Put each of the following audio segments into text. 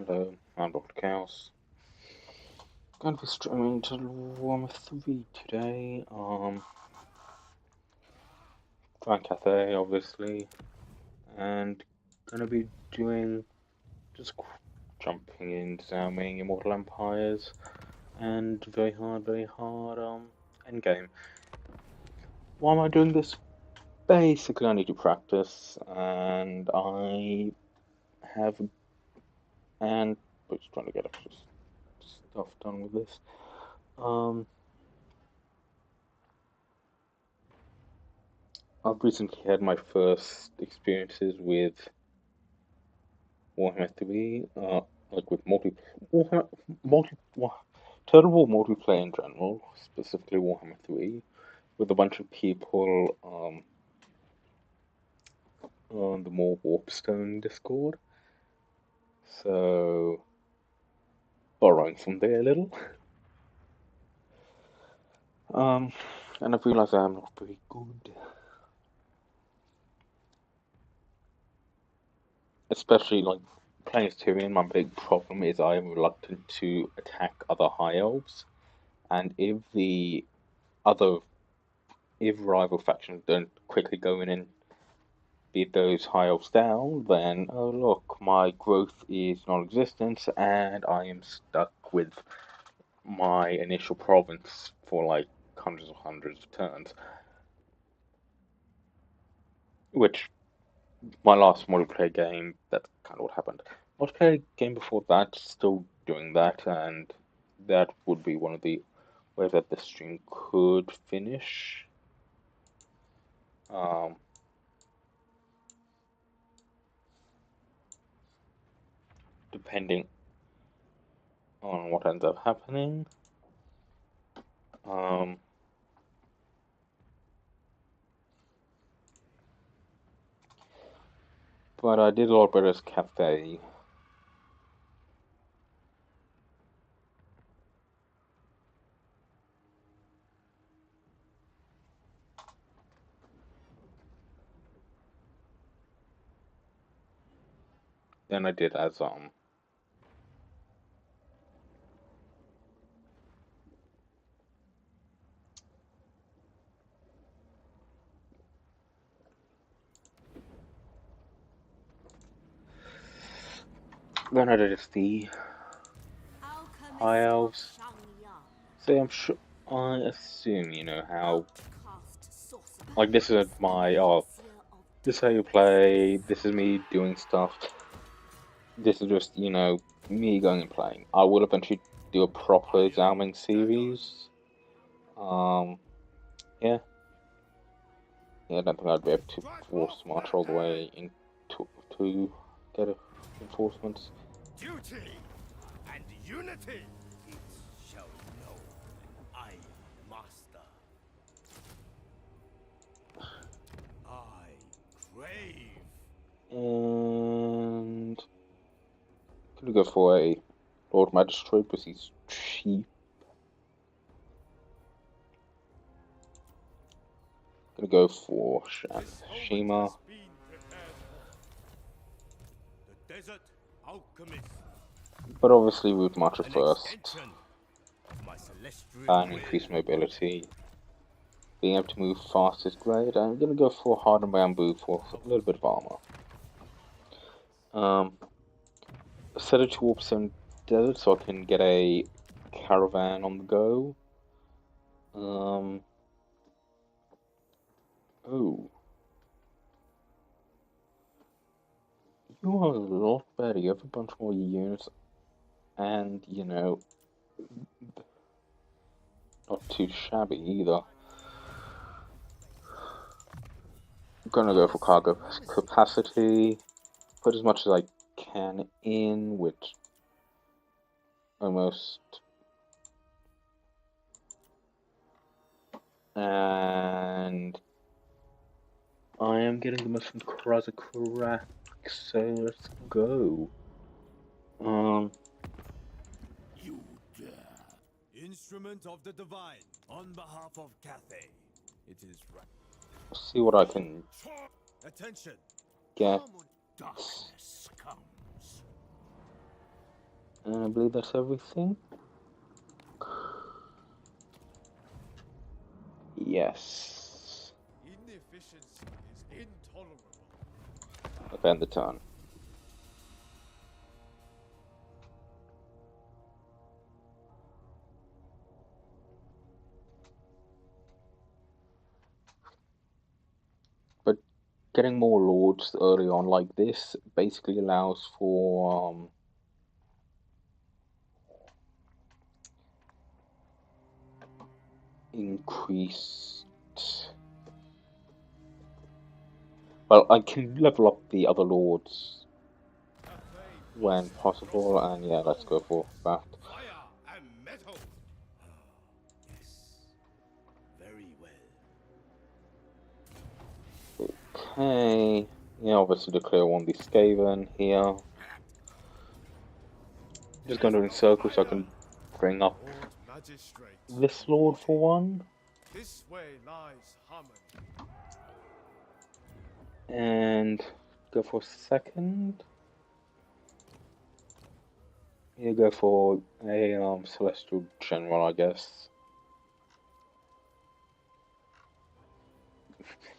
Hello, I'm Dr. Chaos. Going to be streaming to Warhammer 3 today. Grand Cafe, obviously, and going to be doing just jumping in, Zaoming, Immortal Empires, and very hard, endgame. Why am I doing this? Basically, I need to practice, and I have, and we're just trying to get extra stuff done with this. I've recently had my first experiences with Warhammer 3, like with Warhammer, Total War multiplayer in general, specifically Warhammer 3, with a bunch of people on the more Warpstone Discord. So, borrowing from there a little. And I've realized I'm not very good. Especially, like, playing as Tyrion, my big problem is I'm reluctant to attack other High Elves. And other if rival factions don't quickly go in and beat those high elves down, then oh look, my growth is non-existent, and I am stuck with my initial province for like hundreds of turns. Which my last multiplayer game, that's kind of what happened. Multiplayer game before that, still doing that, and that would be one of the ways that the stream could finish. Depending on what ends up happening. But I did a lot better as Cafe. Than I did as than I did as the High Elves. So I'm sure, I assume you know how, like this is my, this is how you play, this is me doing stuff, this is just, you know, me going and playing. I will eventually do a proper examining series. Yeah. Yeah, I don't think I'd be able to force march all the way into to get reinforcements. Duty and unity. It shall know I am master. I crave. And gonna go for a Lord Magistrate because he's cheap. Gonna go for Shima. The desert alchemist. But obviously Root Marcher first. And And increase mobility. Being able to move fast is great. I'm gonna go for Hardened Bamboo for a little bit of armor. Set it to Warpstone Desert so I can get a caravan on the go. Oh. You are a lot better. You have a bunch more units, and you know, not too shabby either. I'm gonna go for cargo capacity. Put as much as I can in, which almost. And I am getting the most from Kraza Crack, so let's go. You dare. Instrument of the divine on behalf of Cathay. It is right. See what I can Attention. get. Darkness comes. And I believe that's everything. Yes. Inefficiency is intolerable. Append the turn. But getting more lords early on like this basically allows for increased. Well, I can level up the other lords when possible, and yeah, let's go for that. Fire and metal. Yes. Very well. Okay, yeah, obviously declare one the Skaven here. Just going to encircle so I can bring up Lord Magistrate. this lord for one. This way lies harmony. And go for second. You go for a celestial general, I guess.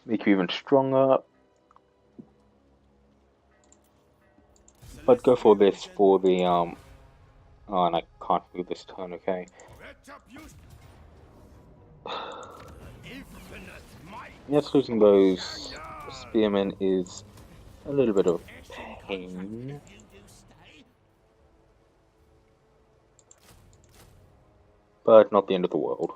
Make you even stronger. But go for this for the oh, and I can't do this turn. Okay. Yes, losing those spearmen is a little bit of a pain. But not the end of the world.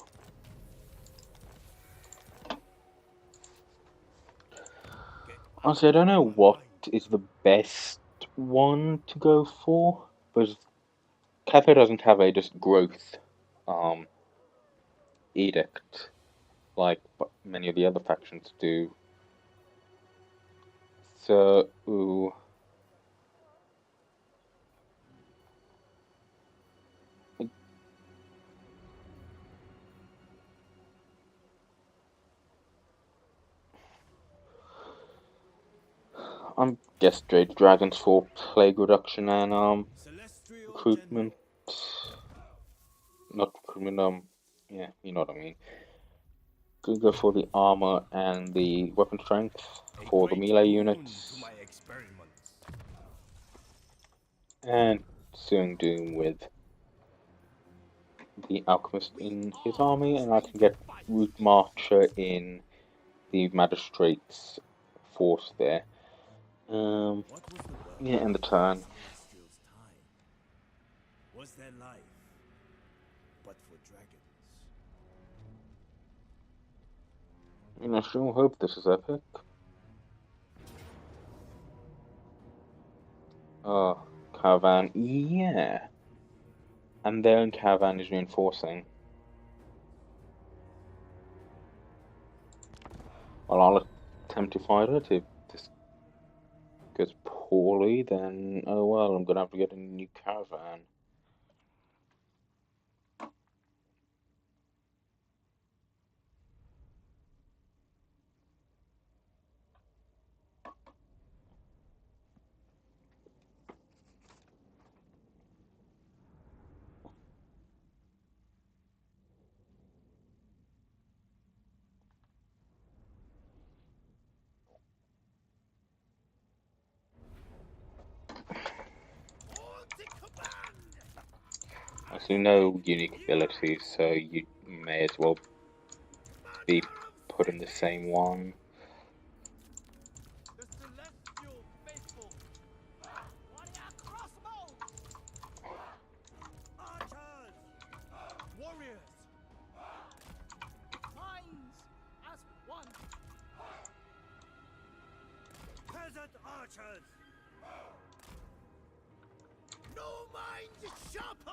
Honestly, I don't know what is the best one to go for, because Cathay doesn't have a just growth edict like many of the other factions do. So, ooh. I'm guess Jade Dragons for plague reduction and recruitment. Not recruitment, yeah, you know what I mean. Could go for the armor and the weapon strength for the melee units. And soon doom with the alchemist in his army, and I can get Root Marcher in the magistrate's force there. Yeah, end the turn. Was their life but for dragons? And I sure hope this is epic. Caravan, yeah. And their own caravan is reinforcing. Well, I'll attempt to fight it. If this goes poorly, then oh well, I'm gonna have to get a new caravan. Actually, no unique abilities, so you may as well be put in the same one. The celestial faithful. Warrior crossbows. Archers. Warriors. Minds as one. Peasant archers. No mind sharper.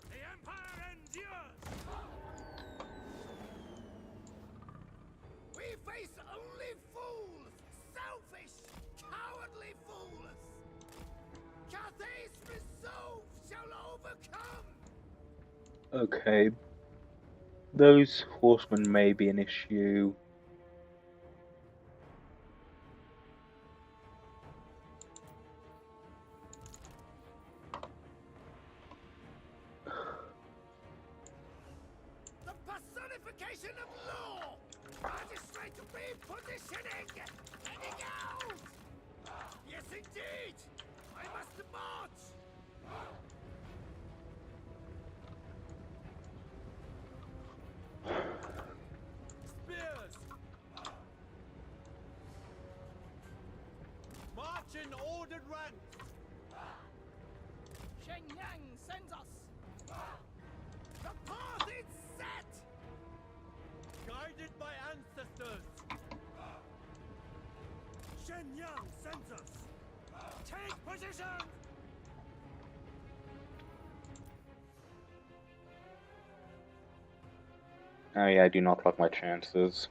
The Empire endures. We face only fools! Selfish, cowardly fools! Cathay's resolve shall overcome! Okay. Those horsemen may be an issue. violation of law! Magistrate repositioning! Heading out! Yes, indeed! I must march! Spears! March in ordered ranks! Shenyang sends us. The path is set! Guided by ancestors! Shenyang sends us! Take position! Oh yeah, I do not like my chances.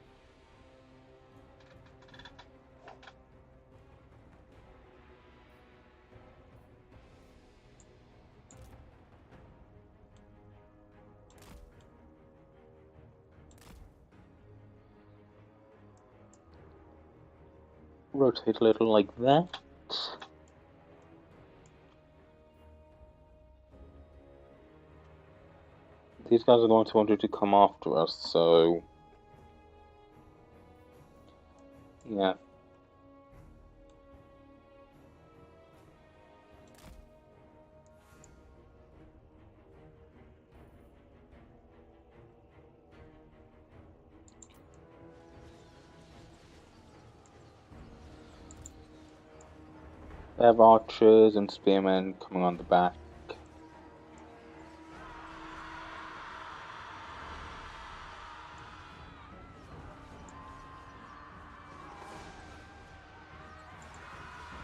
Rotate a little like that. These guys are going to want to come after us, so yeah. They have archers and spearmen coming on the back.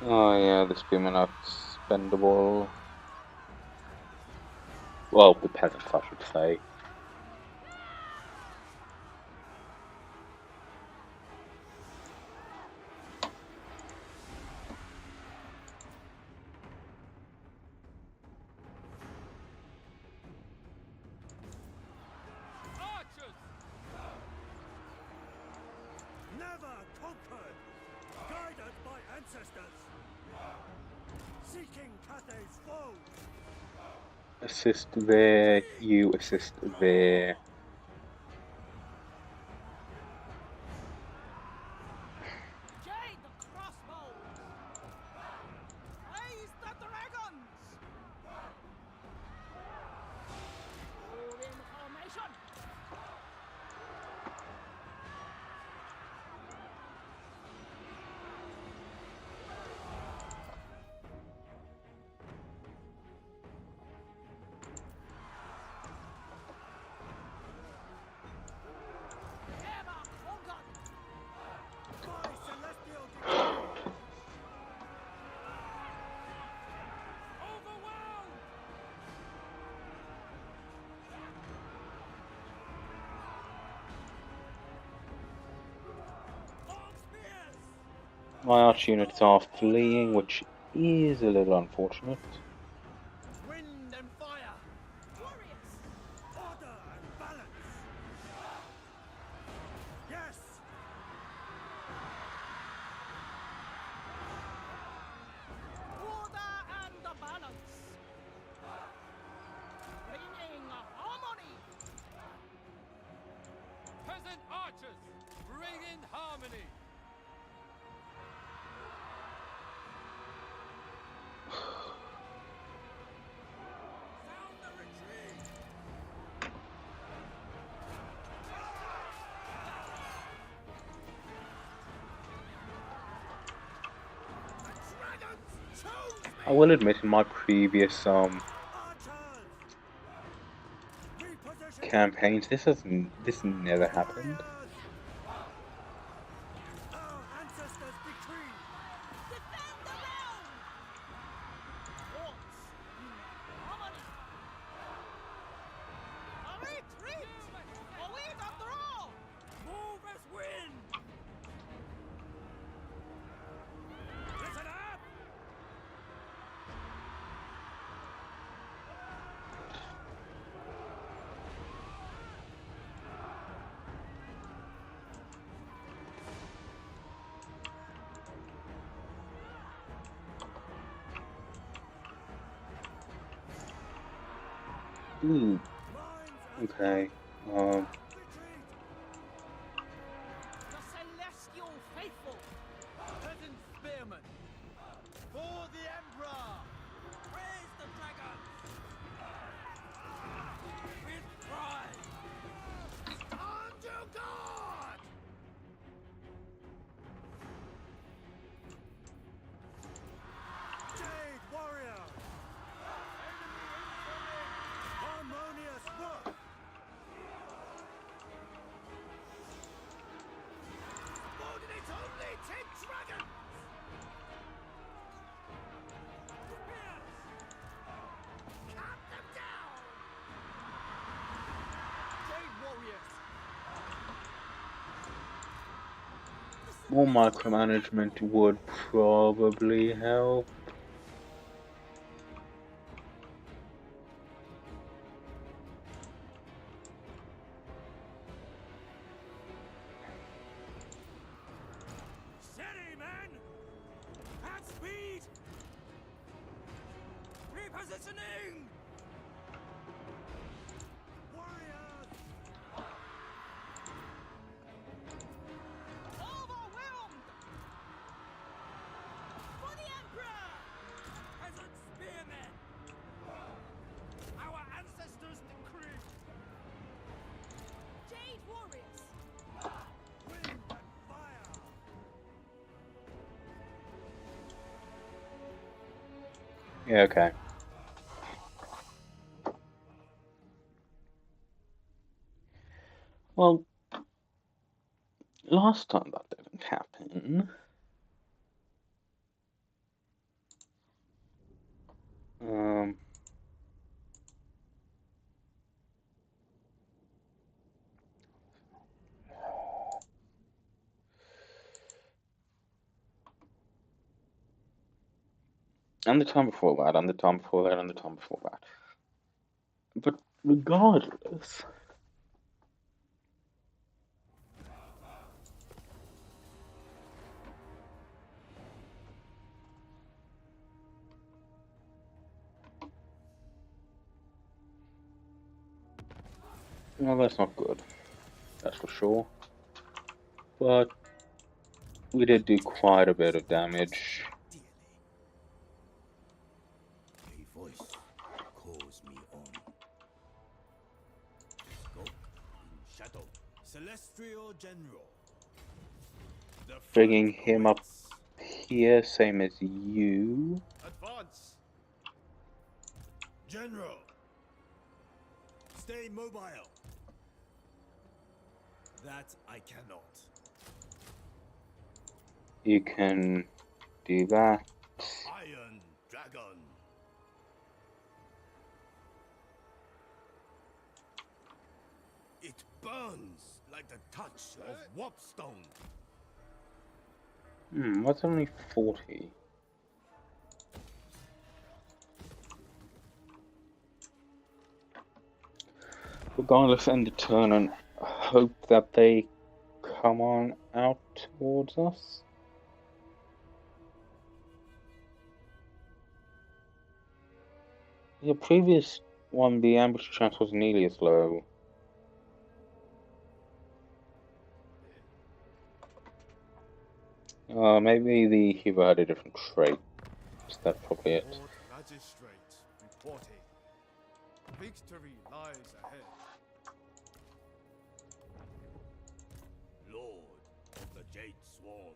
Oh yeah, the spearmen are expendable. Well, the peasants, I should say. Archers! Never conquered! Guided by ancestors! Seeking Cathay's foe! Assist there, you assist there. Jade the crossbows. Raise the dragons. All in formation. Never conquered. By celestial decree! Overwhelmed! Long spears! My arch units are fleeing, which is a little unfortunate. Wind and fire! Warriors. Order and balance! Yes! Order and the balance. Bringing harmony. Peasant archers! Bring in harmony! Sound the retreat! The dragons chose me! I will admit, in my previous Archers! Reposition campaigns, this never happened. Our ancestors decree! Defend the realm. Force. Harmony. A retreat. Await a draw. Move as wind! Listen up! Ooh, Lines and okay. retreat! More micromanagement would probably help. Steady, men! At speed! Repositioning! Warriors! Overwhelmed! For the Emperor! Peasant spearmen! Our ancestors decree! Jade warriors! Wind and fire! Yeah, okay. Well, last time that didn't happen. And the time before that, and the time before that, and the time before that. But regardless, well, that's not good. That's for sure. But we did do quite a bit of damage. A voice calls me on. Scope in shadow. Celestial General. The Bringing front him up awaits. here, same as you. Advance. General. Stay mobile. That I cannot. You can do that. Iron Dragon. It burns like the touch of warpstone. What's only 40? Regardless, end the turn and hope that they come on out towards us. The previous one, the ambush chance was nearly as low. Maybe the hero had a different trait. That's probably it. Lord Magistrate reporting. Victory lies ahead. Lord of the Jade Swarm.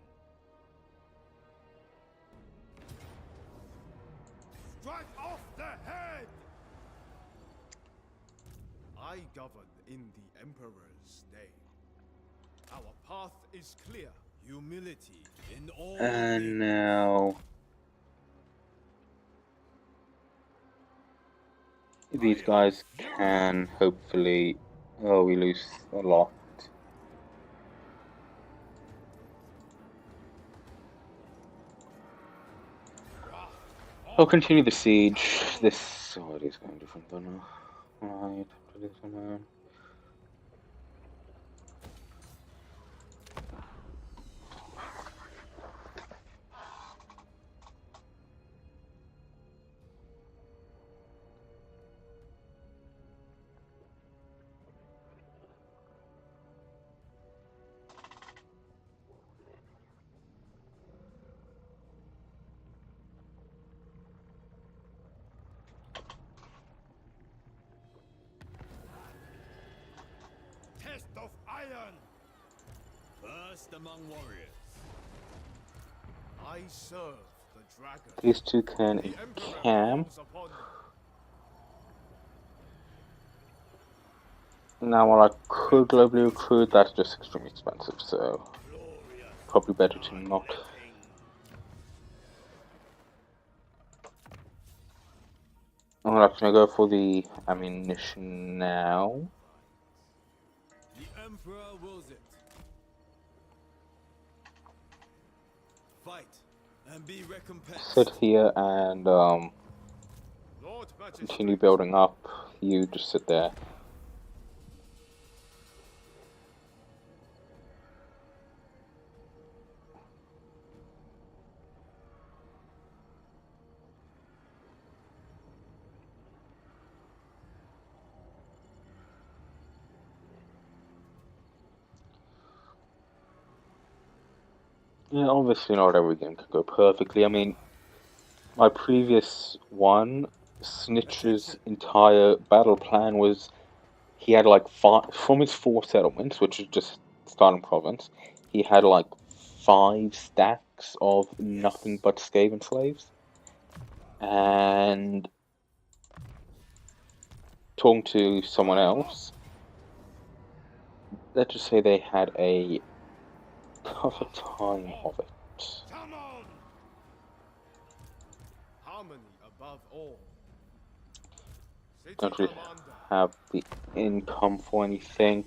Strike off the head! I govern in the Emperor's name. Our path is clear. Humility in all And things. now these guys can hopefully. Oh, we lose a lot. I'll continue the siege. This already is going different than I attempted this on my own. Test of iron! First among warriors. I serve the dragon. These two can The Emperor encamp. calls upon me. Now, while I could globally recruit, that's just extremely expensive, so Glorious. probably better to not. I'm not gonna go for the ammunition now. The Emperor wills it. Fight and be recompensed. sit here and Lord continue Magistrate. building up. You just sit there. Yeah, obviously not every game can go perfectly. I mean, my previous one, Snitch's entire battle plan was he had like five from his four settlements, which is just starting province. He had like 5 stacks of nothing but Skaven slaves, and talking to someone else, let's just say they had a tougher time of it. Come on! Harmony above all. City Don't really Commander. have the income for anything.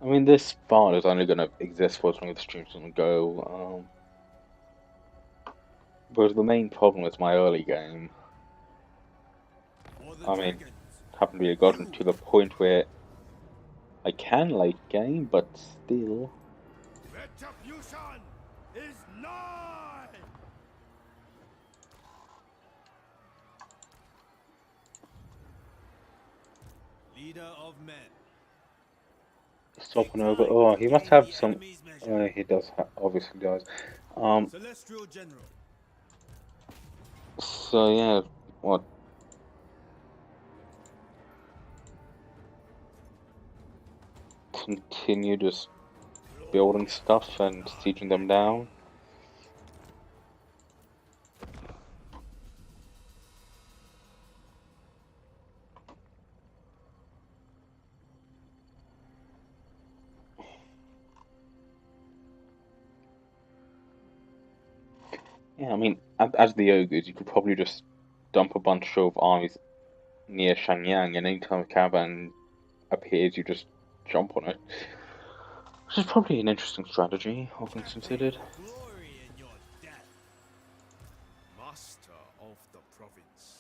I mean, this file is only going to exist for as long as the stream's going to go. Whereas the main problem with my early game, For the I mean, dragons. haven't really gotten to the point where I can late game, but still. Retribution is nigh! Leader of men. Stopping over. Oh, he must have some. He does. Obviously does. Celestial General. So yeah, what? Continue just building stuff and sieging them down. Yeah, I mean, as the ogres, you could probably just dump a bunch of armies near Shanyang, and anytime a caravan appears, you just jump on it. Which is probably an interesting strategy, all things considered. Glory in your death. Master of the province.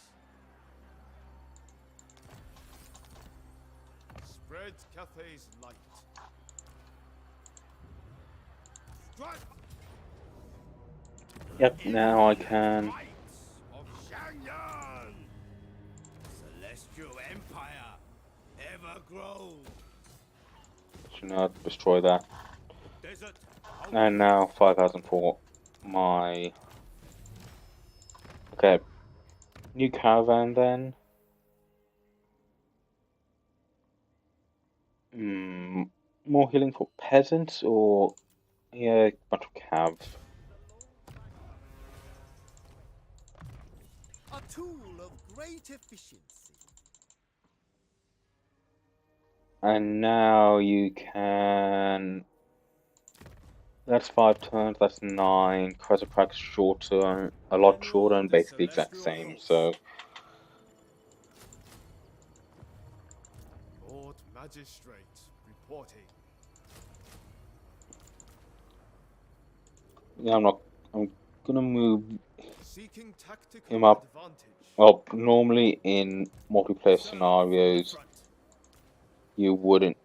Spread Cathay's light. Strike Yep, now I can. Knights of Shangyang. Celestial Empire ever grows. Should not destroy that. Desert. And now 5,000 for my. Okay, new caravan then. More healing for peasants or yeah, a bunch of calves. A tool of great efficiency. And now you can. That's 5 turns. That's 9. Chrysoprax's shorter, a lot shorter, and basically the exact same. So Lord Magistrate reporting. yeah, I'm gonna move Seeking tactical him up. advantage. Well, normally in multiplayer scenarios, you wouldn't.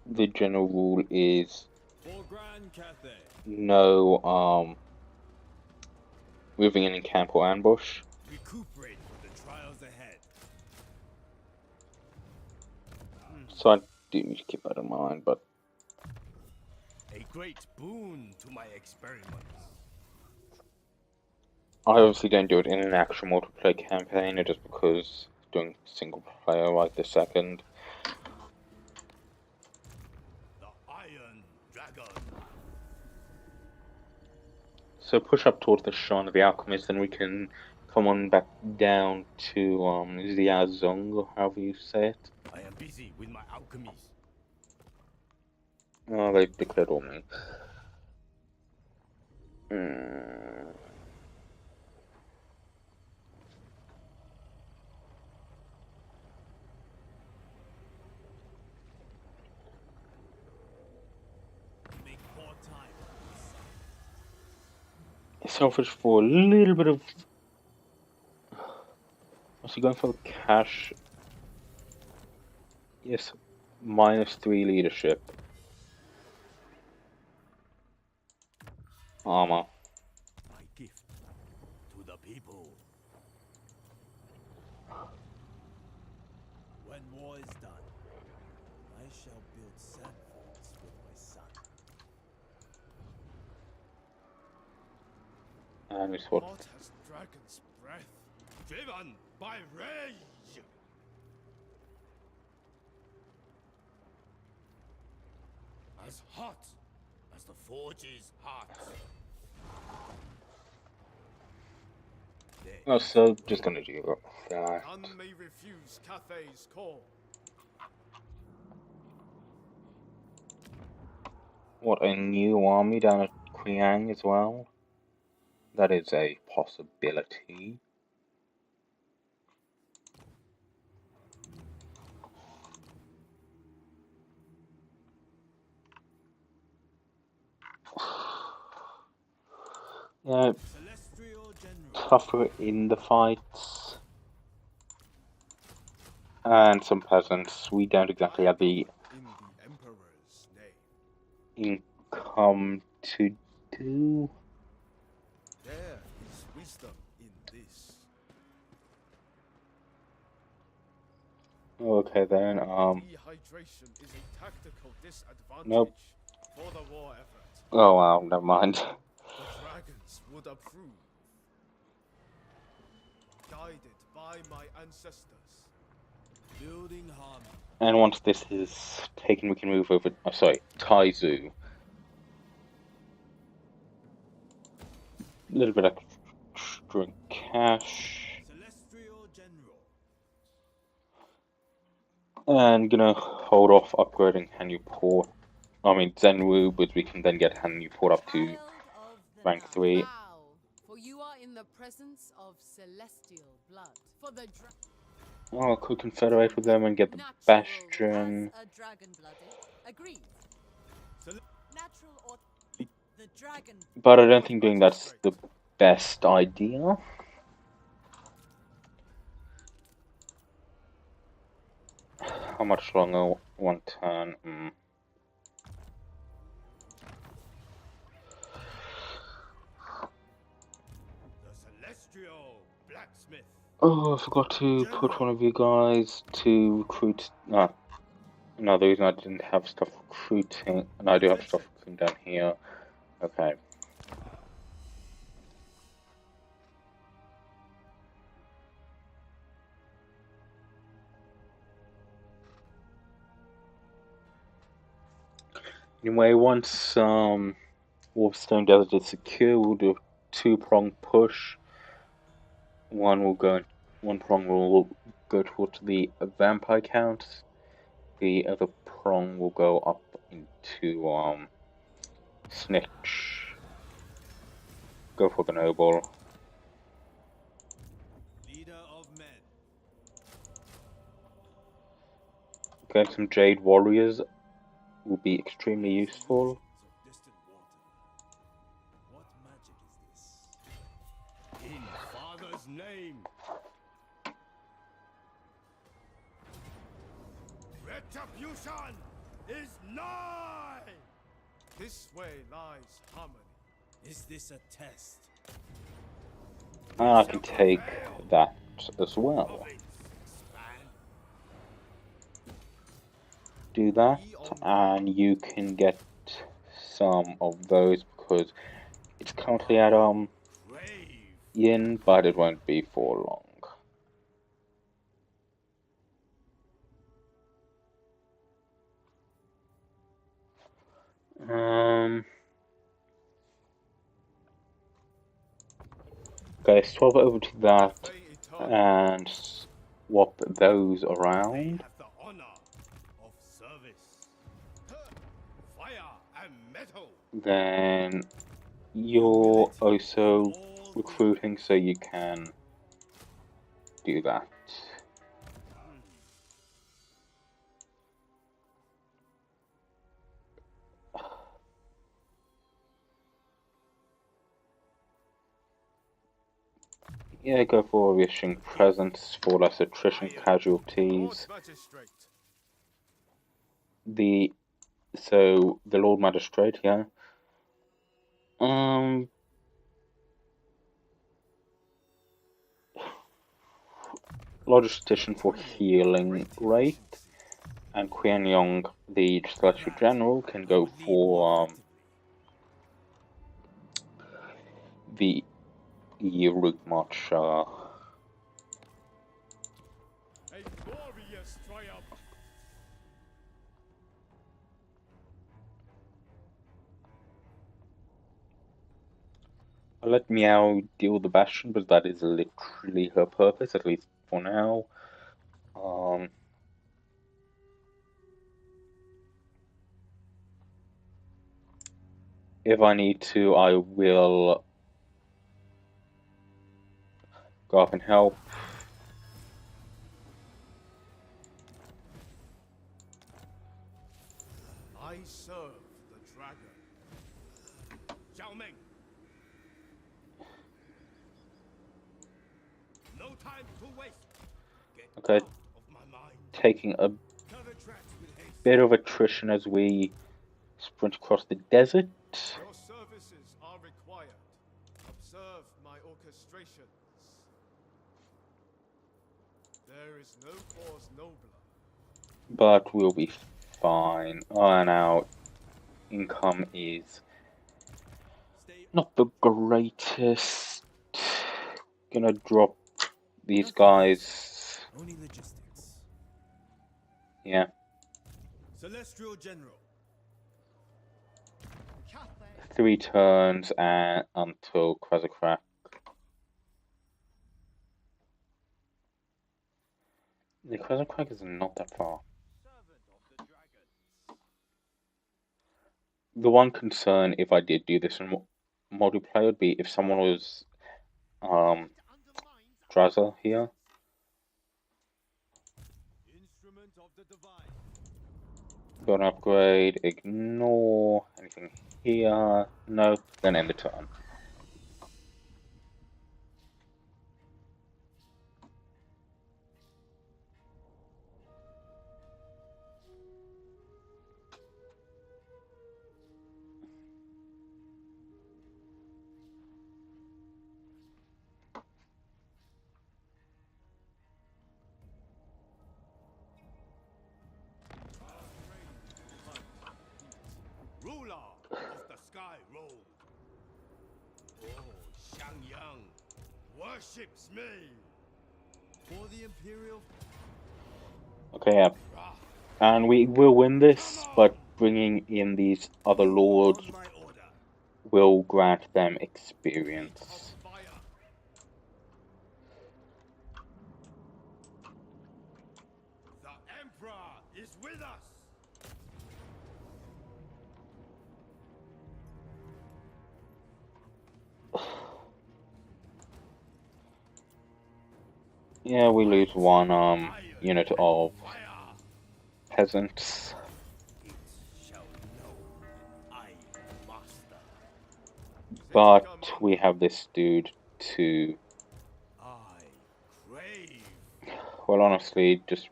The general rule is For Grand Cathay. no moving in camp or ambush. Recuperate for the trials ahead. So I do need to keep that in mind, but A great boon to my experiments. I obviously don't do it in an actual multiplayer campaign, just because doing single player right this second. The Iron Dragon. So push up towards the Shrine of the Alchemist, then we can come on back down to Xiazong, or however you say it. I am busy with my alchemies. Oh, they've declared on me. Hmm. selfish for a little bit of. Was he going for the cash? Yes, -3 leadership. Armor. My gift to the people. When war is done, I shall build sand forts with my son. And we swap. What has dragon's breath? Driven by rage! As hot as the forge's heart. Oh, so just gonna do that. None may refuse Cathay's call. What, a new army down at Kriang as well? That is a possibility. Yeah, Celestial General. tougher in the fights. And some peasants. We don't exactly have the In the Emperor's name. income to do. There is wisdom in this. Okay then, Dehydration is a tactical disadvantage Nope. for the war effort. oh wow, never mind. The dragons would approve. Guided by my ancestors. Building harmony. And once this is taken, we can move over. Oh, sorry, Taizu. A little bit extra cash. Celestial General. And gonna hold off upgrading Hanyu Port. I mean Zenwu, but we can then get Hanyu Port up to Child of the rank night. 3. Bow, for you are in the presence of celestial blood. For the Oh, I could confederate with them and get the natural Bastion. as a dragon-blooded. Agreed. Natural or the dragon. But I don't think doing that's the best idea. How much longer? One turn. The Celestial Blacksmith. Oh, I forgot to put one of you guys to recruit. No, the reason I didn't have stuff recruiting. And I do have stuff recruiting down here. Okay. Anyway, once Wolfstone Desert is secure, we'll do a two-prong push. One prong will go towards the vampire counts. The other prong will go up into Snitch. Go for the noble. Leader of men. Getting some Jade Warriors will be extremely useful. Of distant water. What magic is this? In Father's name. Retribution is nigh. This way lies harmony. Is this a test? And I can take that as well. Of its span? Do that, and you can get some of those because it's currently at Brave. Yin, but it won't be for long. Okay, swap over to that Fey eternal. and swap those They around. have the honor of service. Fire and metal. Then you're also recruiting, so you can do that. Yeah, go for issuing presents for less attrition Lord casualties. Magistrate. The Lord Magistrate, yeah. Logistician for healing rate, and Qian Yong, the Celestial General, can go for the route march. A glorious triumph. I'll let Meow deal the Bastion, but that is literally her purpose, at least for now. If I need to, I will go up and help. I serve the dragon. Xiao Meng. No time to waste. Get Okay, out of my mind. taking a Cover tracks with haste. bit of attrition as we sprint across the desert. Your services are required. Observe my orchestrations. There is no cause nobler. But we'll be fine. Oh, and our income is not the greatest. Gonna drop these guys. Only logistics. Yeah. Celestial General. 3 turns and until Krezakrak. The Krezakrak is not that far. The one concern if I did do this in multiplayer would be if someone was Draza here. Instrument of the divine. Go an upgrade, ignore anything here. No, then end the turn. Ruler of the sky road. Oh, Xiangyang worships me. For the Imperial. Okay, yeah. And we will win this, but bringing in these other lords On my order. will grant them experience. Fire. The Emperor is with us. Yeah, we lose one unit of peasants. It shall know I am master. But we have this dude to, I crave. well, honestly, just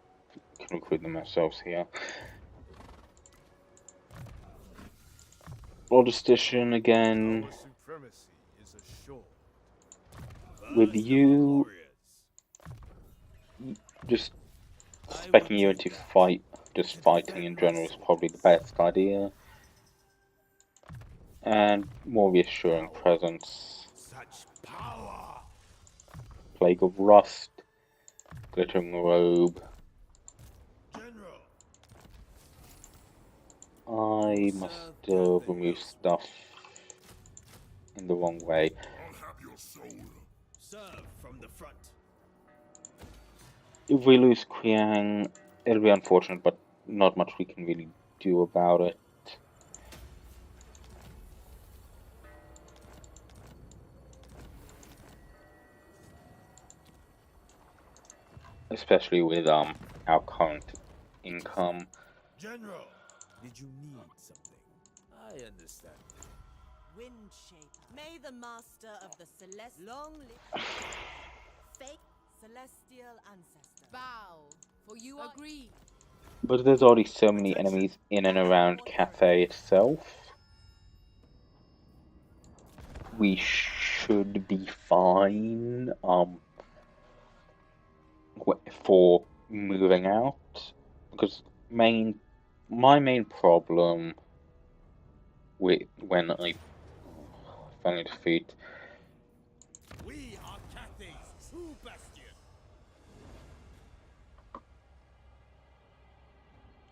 can recruit them ourselves here. Logistician again. Our supremacy is assured. With you, just specing you into just fighting in general is probably the best idea. And more reassuring presence. Such power. Plague of Rust, Glittering Robe. General. I must remove stuff in the wrong way. Serve from the front. If we lose Qiang, it'll be unfortunate, but not much we can really do about it. Especially with our current income. General. Did you need something? I understand. Wind shaper. May the master of the celeste long live. fate. Celestial ancestor. Bow, for you agree. But there's already so many enemies in and around Cathay itself. We should be fine for moving out, because my main problem with when I finally defeat We are Cathay's true bastion.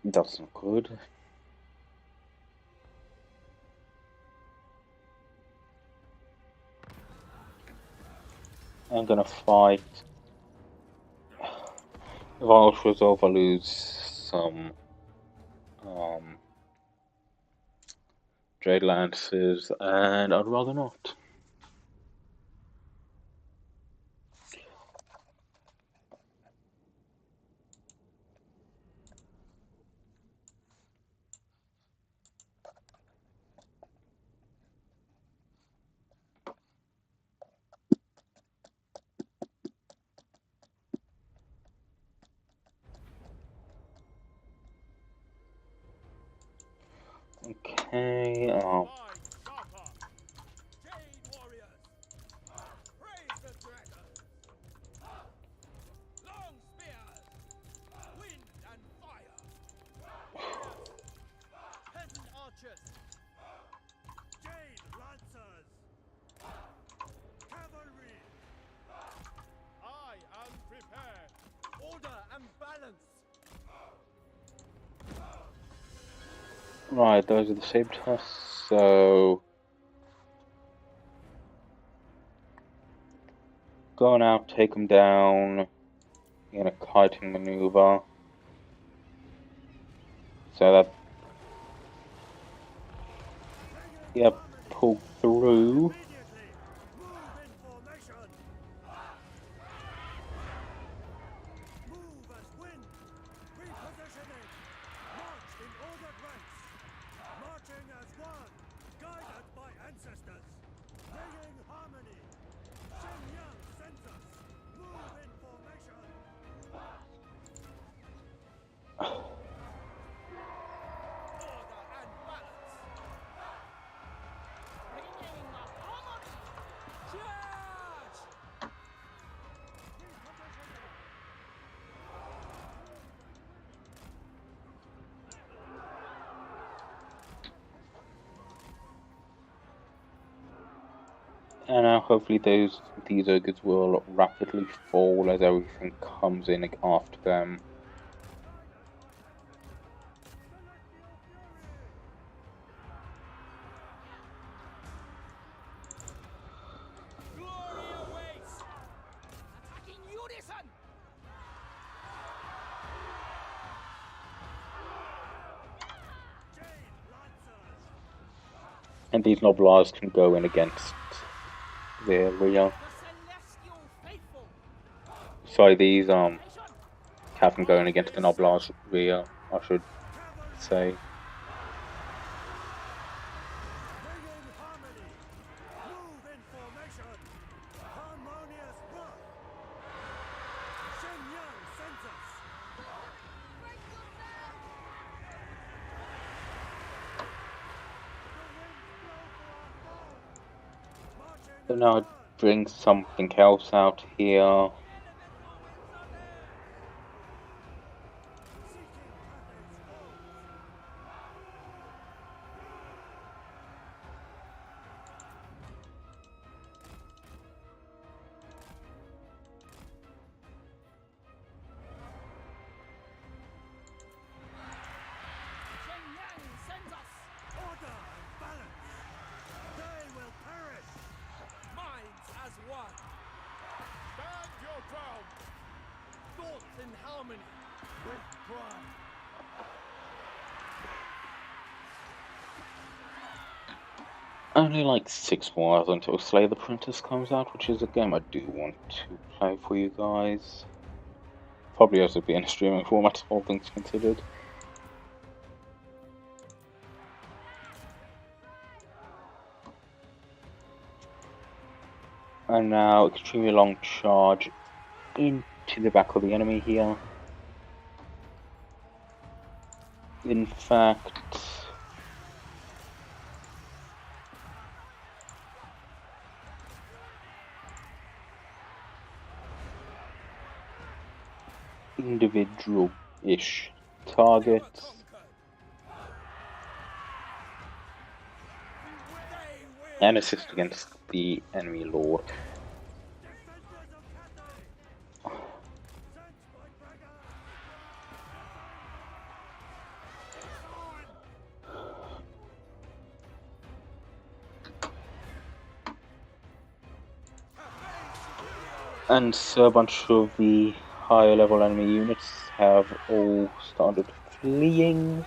that's not good. I'm gonna fight. If I also resolve, I lose some Jade Lances, and I'd rather not. Okay, Jade warriors. Praise the dragon. Long spears. Wind and fire. Warriors. Peasant archers. Jade lancers. Cavalry. I am prepared. Order and balance. right, those are the same tasks, so go now, take them down in a kiting maneuver, so that, yeah, pull through. Immediately. Move in formation. Move as wind. Repositioning. March in ordered ranks. Marching as one. Guided by ancestors. Bringing harmony. Shenyang sends us. Move in formation. Order and balance. Bringing my harmony. Charge! And now hopefully these ogres will rapidly fall as everything comes in after them. Glory awaits! Attacking unison! Jade lancers. And these Noblars can go in against the rear. The celestial faithful! Sorry, these can go in against the Noblars rear, I should say. Bringing harmony. Move in formation. Harmonious work. Shenyang sends us. So now I bring something else out here. Shenyang sends us! Order and balance. They will perish. Minds as one. Stand your ground. Thoughts in harmony. With pride. Only like 6 more hours until Slay the Princess comes out, which is a game I do want to play for you guys. Probably also be in a streaming format, all things considered. And now, extremely long charge into the back of the enemy here. In fact, individual-ish targets. And assist against the enemy lord. And so a bunch of the higher level enemy units have all started fleeing.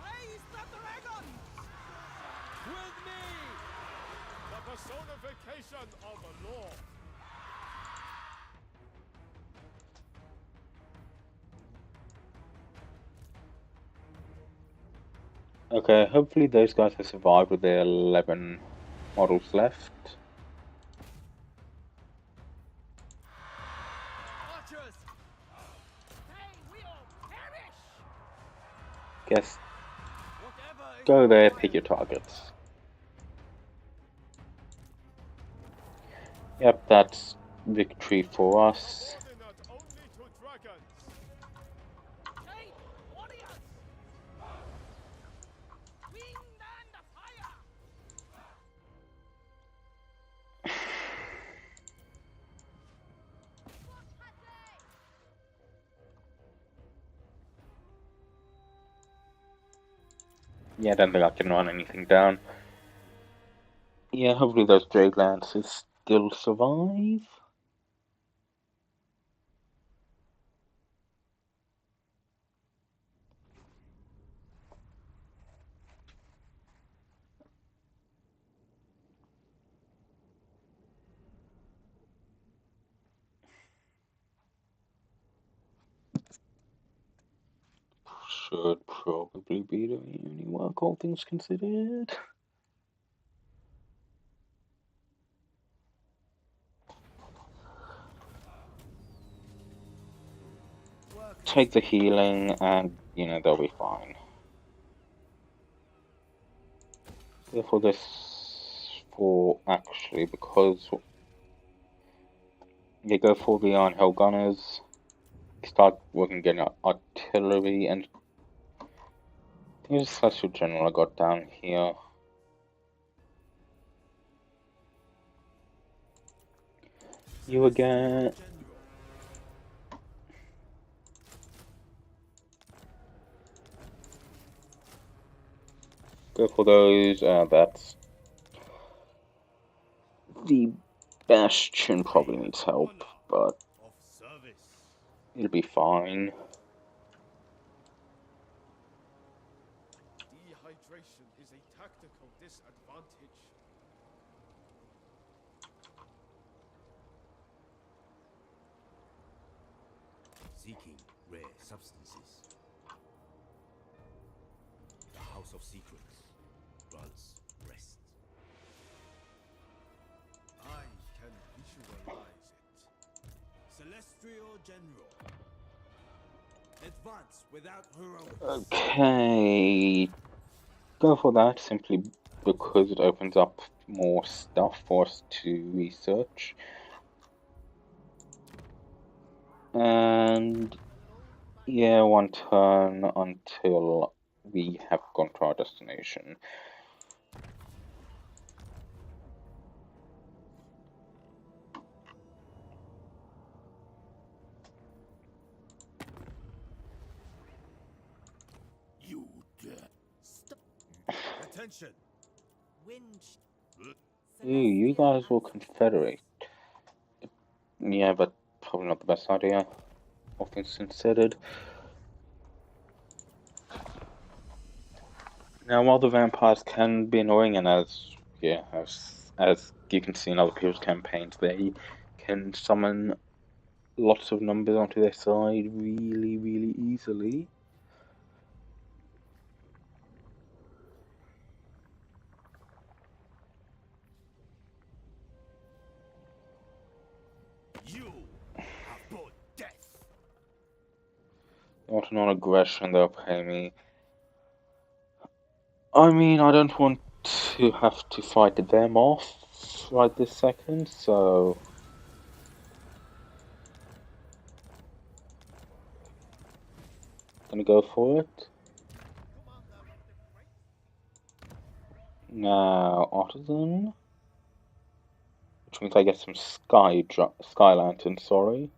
Raise the dragons! With me! The personification of the law. Okay, hopefully those guys have survived with their 11 models left. Archers! They will perish! Guess, Whatever is go there, required. pick your targets. Yep, that's victory for us. Subordinate only to dragons. Shape warriors! Wind and fire! Yeah, I don't think I can run anything down. Yeah, hopefully those Jade Lancers still survive. Should probably be doing any work, all things considered. Take the healing and, they'll be fine. Therefore because they go for the Iron Hell Gunners, start working getting artillery, and I think it's a special general I got down here. You again. Go for those, that's the Bastion probably needs help, but Of service. it'll be fine. Dehydration is a tactical disadvantage. Seeking rare substances. The House of Secrets runs rest. I can visualize it. Celestial General. Advance without heroics. Okay, go for that simply because it opens up more stuff for us to research. And yeah, one turn until we have gone to our destination. You dare. Attention! Wind. Ooh, you guys will confederate. Yeah, but probably not the best idea, all things considered. Now, while the vampires can be annoying, and as you can see in other people's campaigns, they can summon lots of numbers onto their side really, really easily. want a non-aggression, they'll pay me. I mean, I don't want to have to fight them off right this second, so... Gonna go for it. Now, Artisan. Which means I get some Sky Lantern, sorry.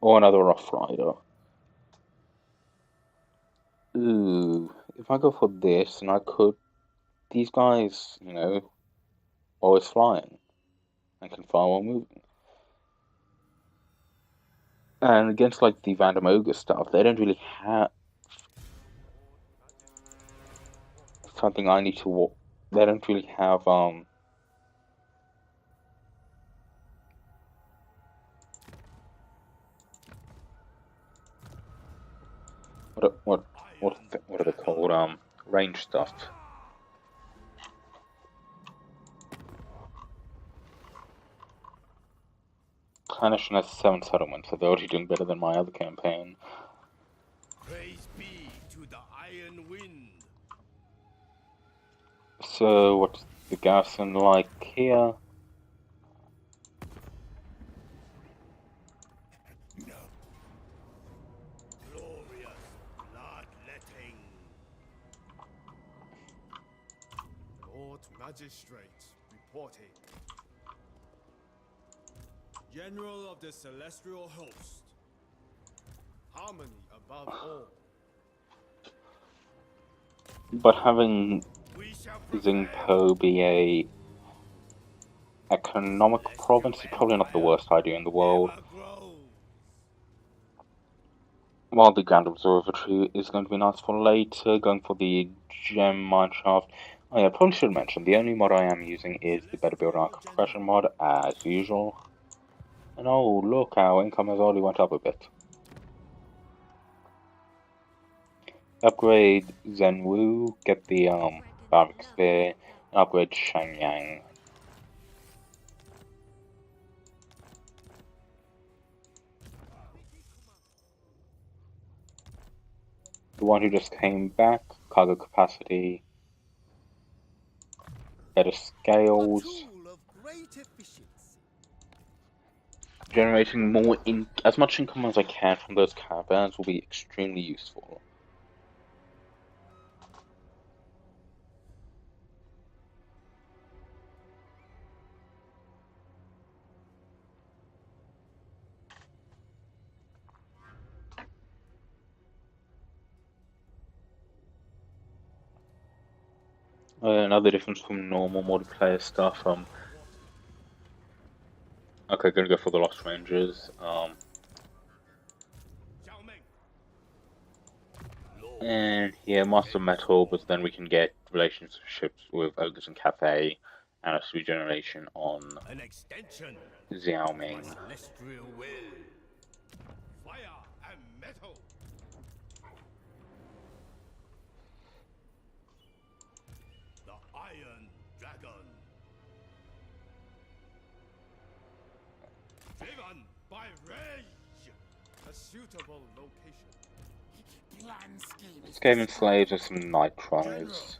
Or another Rough Rider. Ooh, if I go for this, and I could... These guys, you know, always flying. And can fly while moving. And against, like, the Vandom Ogre stuff, they don't really have... something I need to... They don't really have, what are they called? Range stuff. Planation has 7 settlements, so they're already doing better than my other campaign. Praise be to the Iron Wind. So, what's the garrison like here? Glorious bloodletting. Lord Magistrate reporting. General of the Celestial Host. Harmony above all. But having We shall Xingpo be a economic province is probably not the worst idea in the world. While the Grand Observatory is going to be nice for later, going for the Gem Mineshaft. Oh yeah, probably should mention, the only mod I am using is the Better Build Arc Compression mod, as usual. And oh, look, our income has already went up a bit. Upgrade Zhenwu, get the Bardic Spear, and upgrade Shenyang. The one who just came back, cargo capacity, better scales, generating more as much income as I can from those caravans will be extremely useful. Another difference from normal multiplayer stuff. Okay, gonna go for the Lost Rangers. And yeah, Master Metal, but then we can get relationships with Ogres and Cathay, and a regeneration on an extension Xiaoming. Celestial will. Fire and metal. The Iron Dragon. Driven by rage. A suitable location. This game enslaves with some nitros.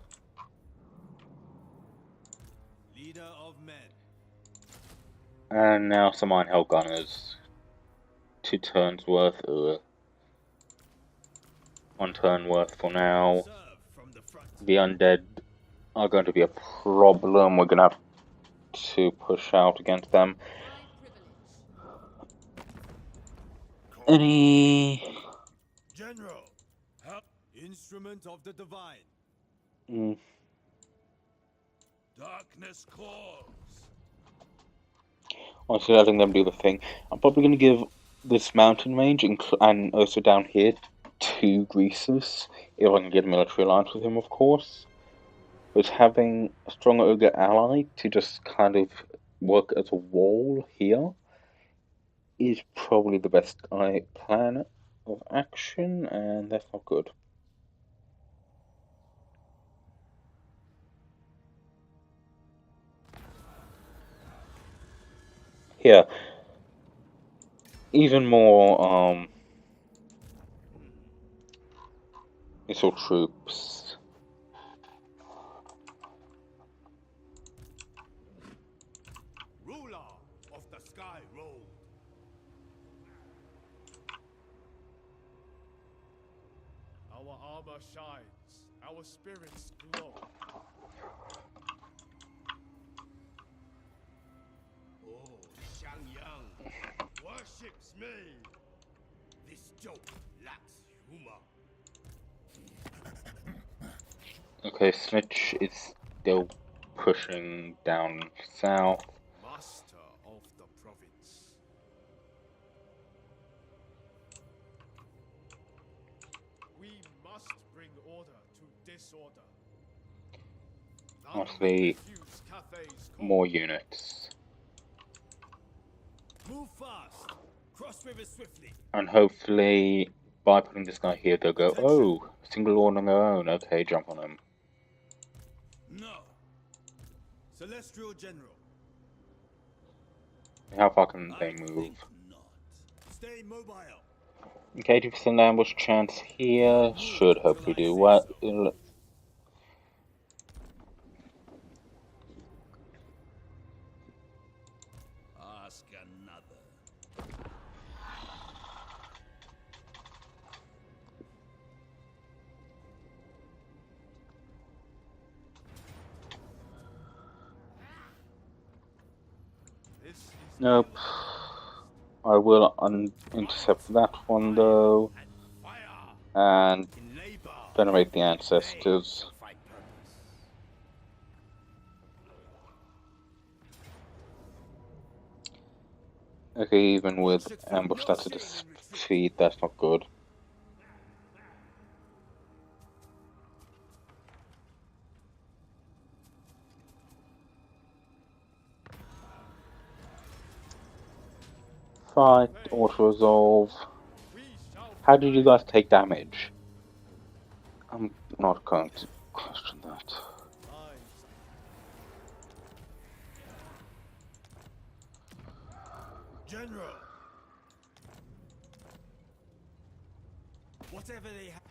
Leader of men. And now some Iron Hell Gunners. 2 turns worth, 1 turn worth for now. The undead are going to be a problem. We're going to have to push out against them. Any... General, instrument of the divine. Darkness calls. Honestly, letting them do the thing. I'm probably going to give this mountain range and also down here to Greasus, if I can get a military alliance with him, of course. But having a strong ogre ally to just kind of work as a wall here is probably the best plan of action, and that's not good. Here, even more It's all troops. Ruler of the Sky Road. Our armor shines, our spirits glow. Oh, Xiangyang worships me. This joke lacks humor. Okay, Snitch is still pushing down south. Master of the province. We must bring order to disorder. None Honestly, refuse Cathay's call. more units. Move fast. Cross river swiftly. And hopefully, by putting this guy here, they'll go, oh, single lord on their own. Okay, jump on him. No. Celestial General. How far can I they move? think not. Stay mobile. Okay, 80% ambush chance here. Should hopefully do well. Ask another. This is Nope. I will intercept that one though, And fire. and In labor. venerate the ancestors. Fight purpose. Okay, even with ambush, that's a defeat. That's not good. Fight, auto-resolve. we shall How did you guys take damage? I'm not going to question that. rise. General. Whatever they have,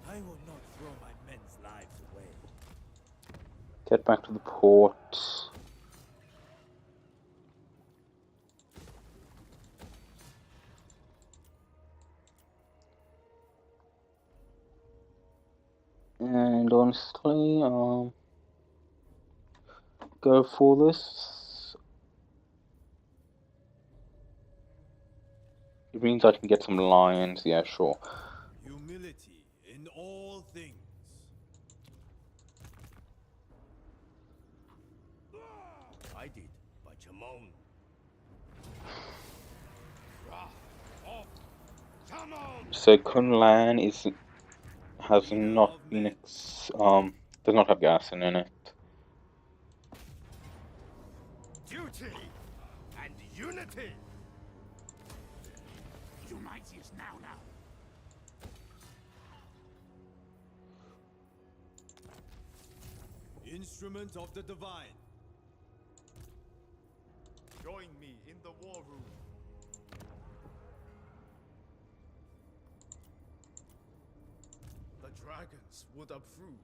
I will not throw my men's lives away. Get back to the port. And honestly, go for this. It means I can get some lions, yeah, sure. Humility in all things. I did, by Jamon. So Kunlan has not been does not have gas in it. Duty and unity. Unite now. Instrument of the divine. Join me in the war room. The dragons would approve.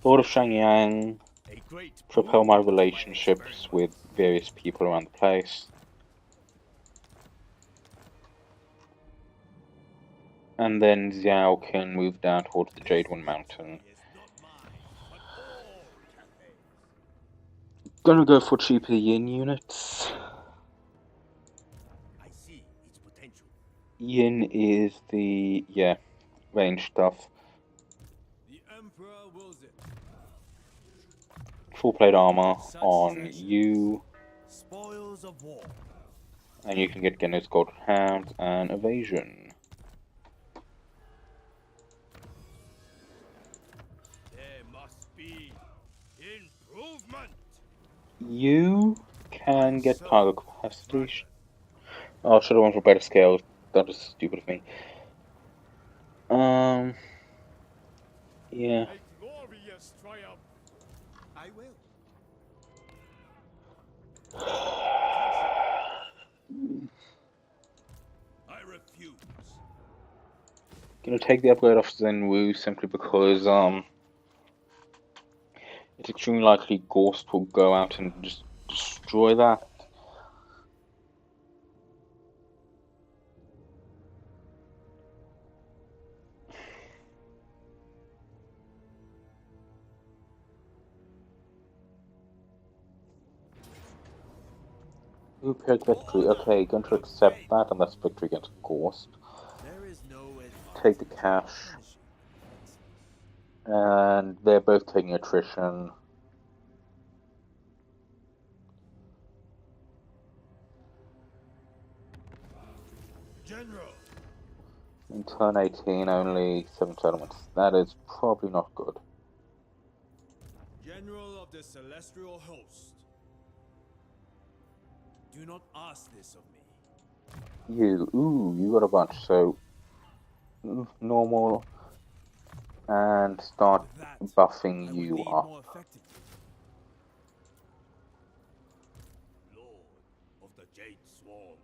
Lord of Shangyang, A great propel my boon to relationships with various people around the place. And then Xiao can move down towards the Jade One Mountain. is not mine, but all Cathay's. Gonna go for cheaper yin units. I see its potential. Yin is the, yeah, range stuff. The Emperor wills it. Full plate armor Such on treasures. you, Spoils of war. and you can get Genno's Gold Hounds and Evasion. There must be improvement. You can get cargo capacity. Oh, should have went for better scales. That was stupid of me. Yeah. A glorious triumph. I will. I refuse. Gonna take the upgrade off Zenwu simply because it's extremely likely Ghost will go out and just destroy that. Who picked victory? Okay, going to accept that, and that's victory against Ghost. There is no Take the cash. And they're both taking attrition. General. In turn 18, only 7 settlements. That is probably not good. General of the Celestial Host. Do not ask this of me. You got a bunch, so normal, and start buffing you up. Lord of the Jade Swarm.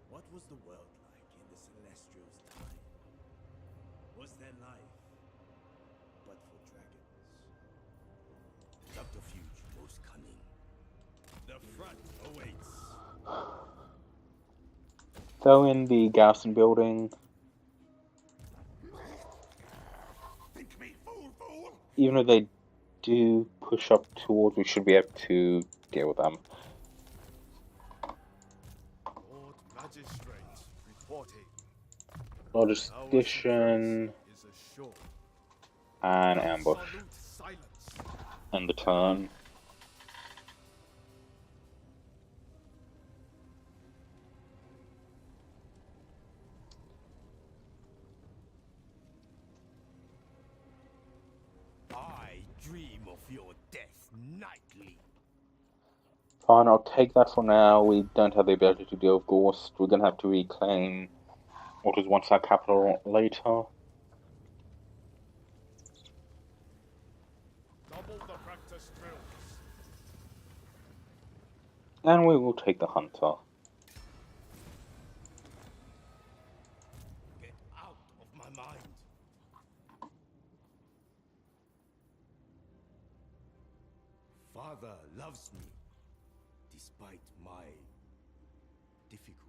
What was the world like in the Celestials' time? Was there life but for dragons? Subterfuge most cunning. The front awaits. So in the garrison building, even though they do push up towards, we should be able to deal with them. Lord Magistrate reporting. Logistician and ambush. And the turn. I dream of your death nightly. Fine, I'll take that for now. We don't have the ability to deal with Ghost. We're gonna have to reclaim what was once our capital later. Double the practice drills. And we will take the Hunter. Get out of my mind. Father loves me, despite my difficulties.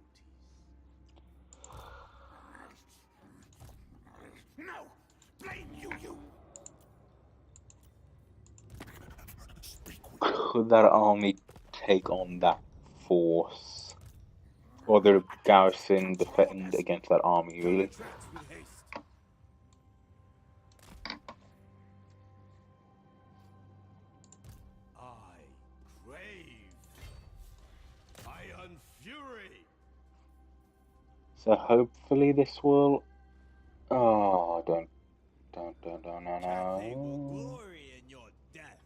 No! Blame you! Could that army take on that force? Or the garrison defend against that army, really? I crave iron fury. So hopefully this will... Oh, no. Cathay will glory in your death.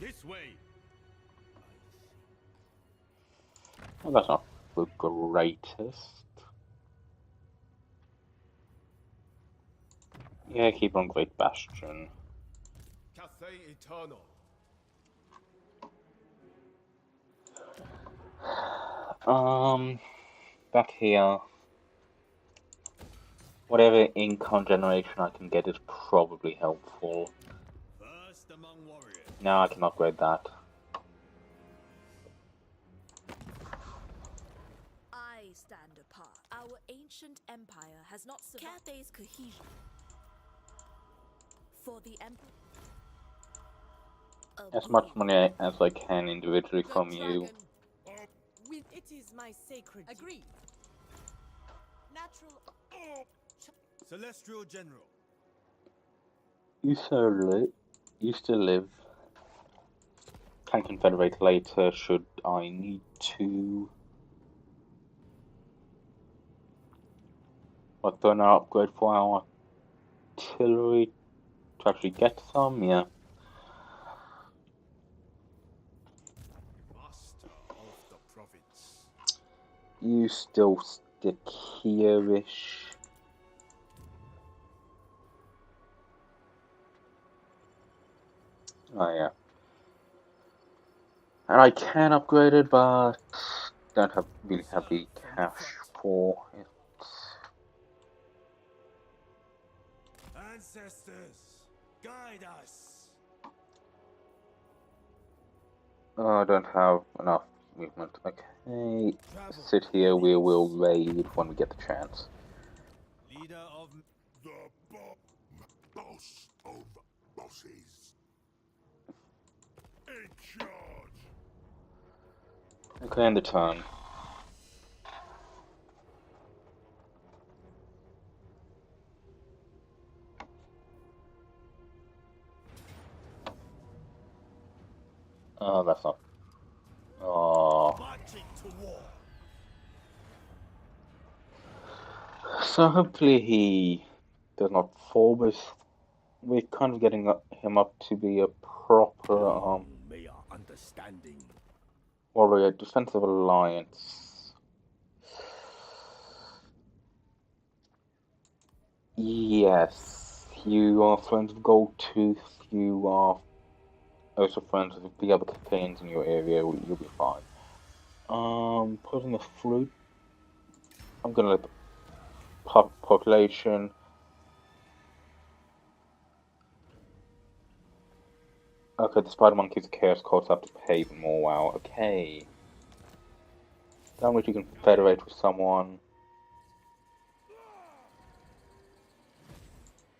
This way. Well, that's not the greatest. Yeah, keep on Great Bastion. Cathay Eternal. Back here. Whatever income generation I can get is probably helpful. First among warriors. Now I can upgrade that. I stand apart. Our ancient empire has not survived Cathay's cohesion. For the emperor. As much money as I can individually from you. It is my sacred. Agreed. Natural. Celestial General. You still live. Can confederate later should I need to. But then I'll upgrade for our artillery to actually get some, yeah. Master of the province. You still stick here-ish. Oh yeah. And I can upgrade it, but don't really have the cash for it. Ancestors, guide us. I don't have enough movement. Okay, sit here. We will raid when we get the chance. Leader of the boss of bosses. In charge. Okay, end the turn. Oh, that's not. Oh. Marching to war. So hopefully he does not fall, but we're kind of getting him up to be a proper May our understanding. warrior defensive alliance. Yes, you are friends of Goldtooth. You are also friends with the other captains in your area. You'll be fine. Put in the flute. I'm gonna let the population. Okay, the spider monkeys, chaos cults have to pay even more. Wow. Okay. Don't wish you can confederate with someone.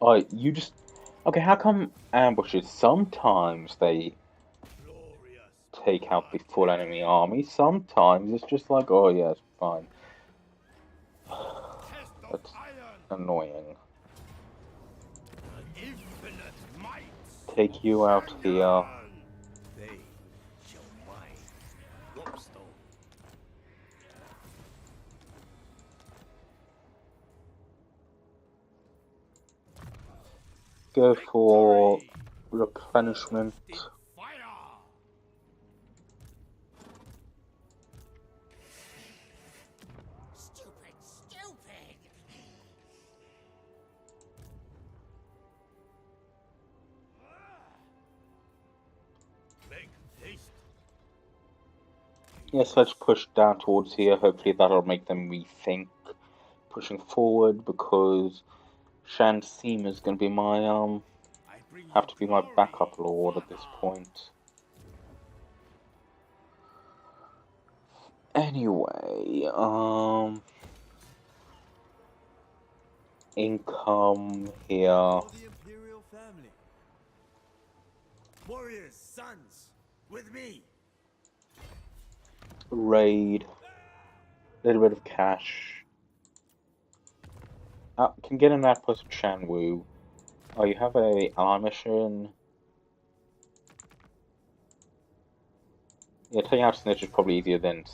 Oh, you just. Okay, how come ambushes sometimes they take out the full enemy army? Sometimes it's just like, oh yeah, it's fine. That's annoying. Take you out here. They shall mine Warpstone. Go for replenishment. Stupid, stupid. Make haste. Yes, let's push down towards here. Hopefully that'll make them rethink pushing forward, because Shansim is going to be my have to be my backup lord at this point. Anyway, income here. The Imperial family. Warriors, sons, with me. Raid. Little bit of cash. Can get an outpost of Shanwu. Oh, you have a ally mission. Yeah, taking out Snitch is probably easier than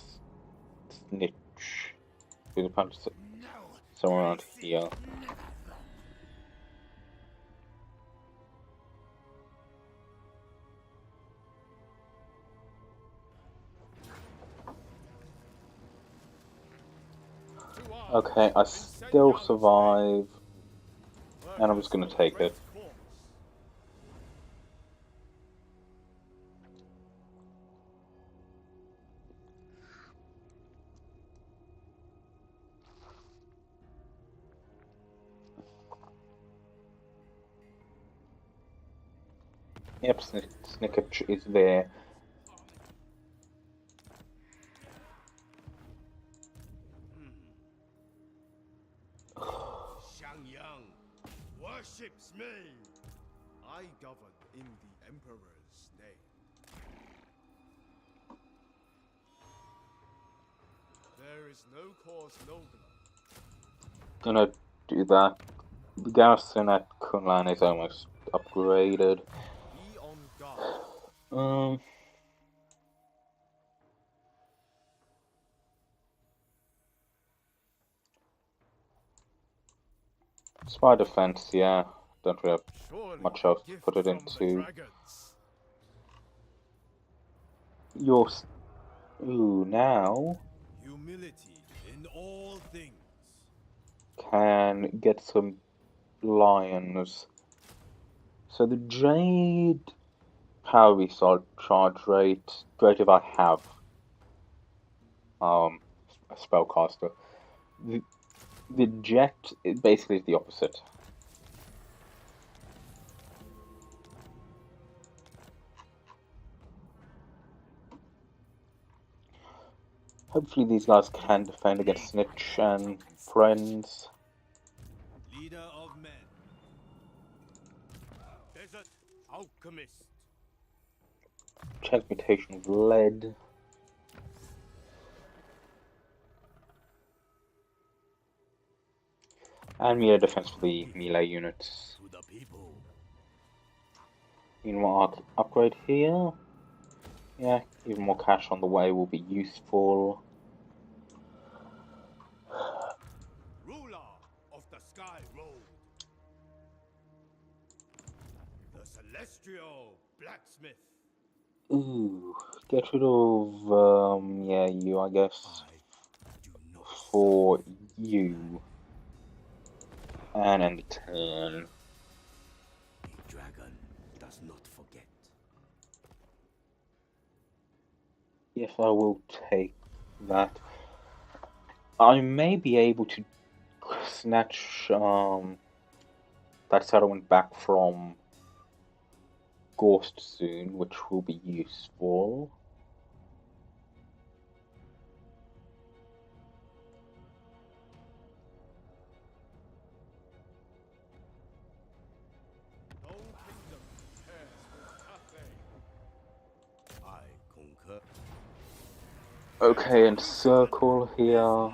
Snitch. There's a bunch somewhere around here. Okay, I still survive, and I'm just gonna take it. Yep, Snicketch is there. Shangyang worships me. I govern in the Emperor's name. There is no cause nobler. Gonna do that. The garrison at Kunlan is almost upgraded. Be on guard. Spy defense, yeah. Don't really have Surely much else to gift put it from the into. dragons. Your ooh, now Humility in all things. can get some lions. So the Jade Power result, charge rate. Great if I have a spellcaster. The jet is basically the opposite. Hopefully these guys can defend against Snitch and friends. Leader of men. Desert alchemist. Transmutation of lead. And melee defense for the melee units. To the people. Meanwhile, upgrade here. Yeah, even more cash on the way will be useful. Ruler of the Sky Road. The Celestial Blacksmith. Ooh, get rid of, yeah, you, I guess, for you. And end the turn. The dragon does not forget. Yes, I will take that. I may be able to snatch, that settlement back from Ghost soon, which will be useful. No kingdom compares with Cathay. I concur. Okay, and circle here.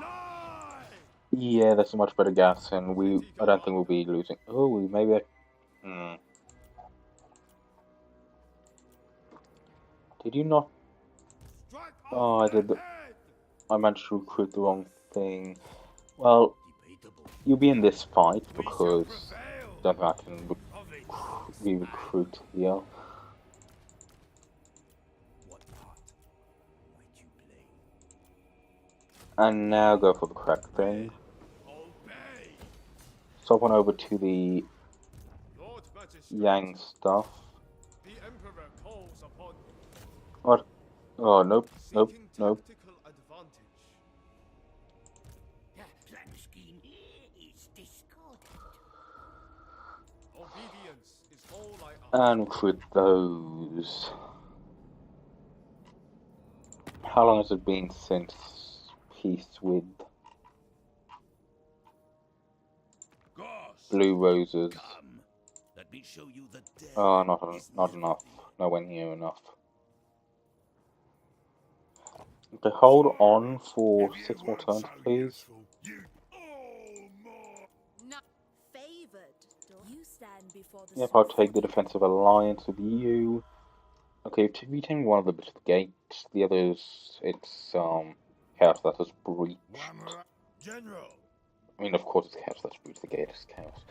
Yeah, that's a much better gas, and I don't think we'll be losing. Oh, maybe Did you not? Oh, I managed to recruit the wrong thing. Well, you'll be in this fight because I don't think I can re-recruit here. And now go for the correct thing. Swap on over to the Yang stuff. What? Oh, nope, nope, nope. And recruit those. How long has it been since peace with Blue Roses? Let me show you the Oh, not enough. Nowhere near enough. Okay, hold on for 6 more turns, please. Yep, I'll take the defensive alliance with you. Okay, to retain one of them is the gate. The others, it's chaos that has breached. General. I mean, of course, it's chaos that's breached the gate. It's chaos.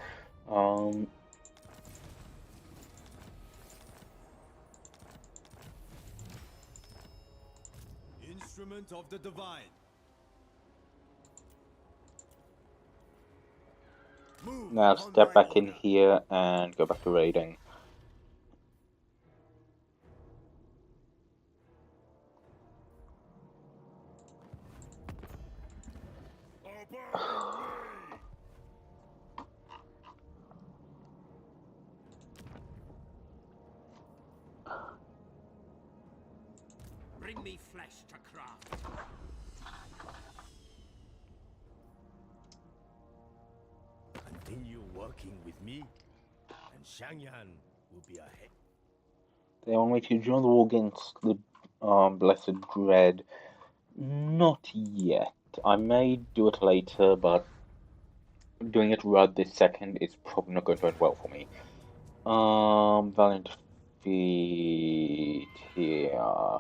Instrument of the divine. Move Now on step my back in order. here and go back to raiding. Bring me flesh to craft. Continue working with me, and Shangyan will be ahead. They want me to join the war against the Blessed Dread. Not yet. I may do it later, but doing it right this second is probably not going to end well for me. Valiant Defeat here.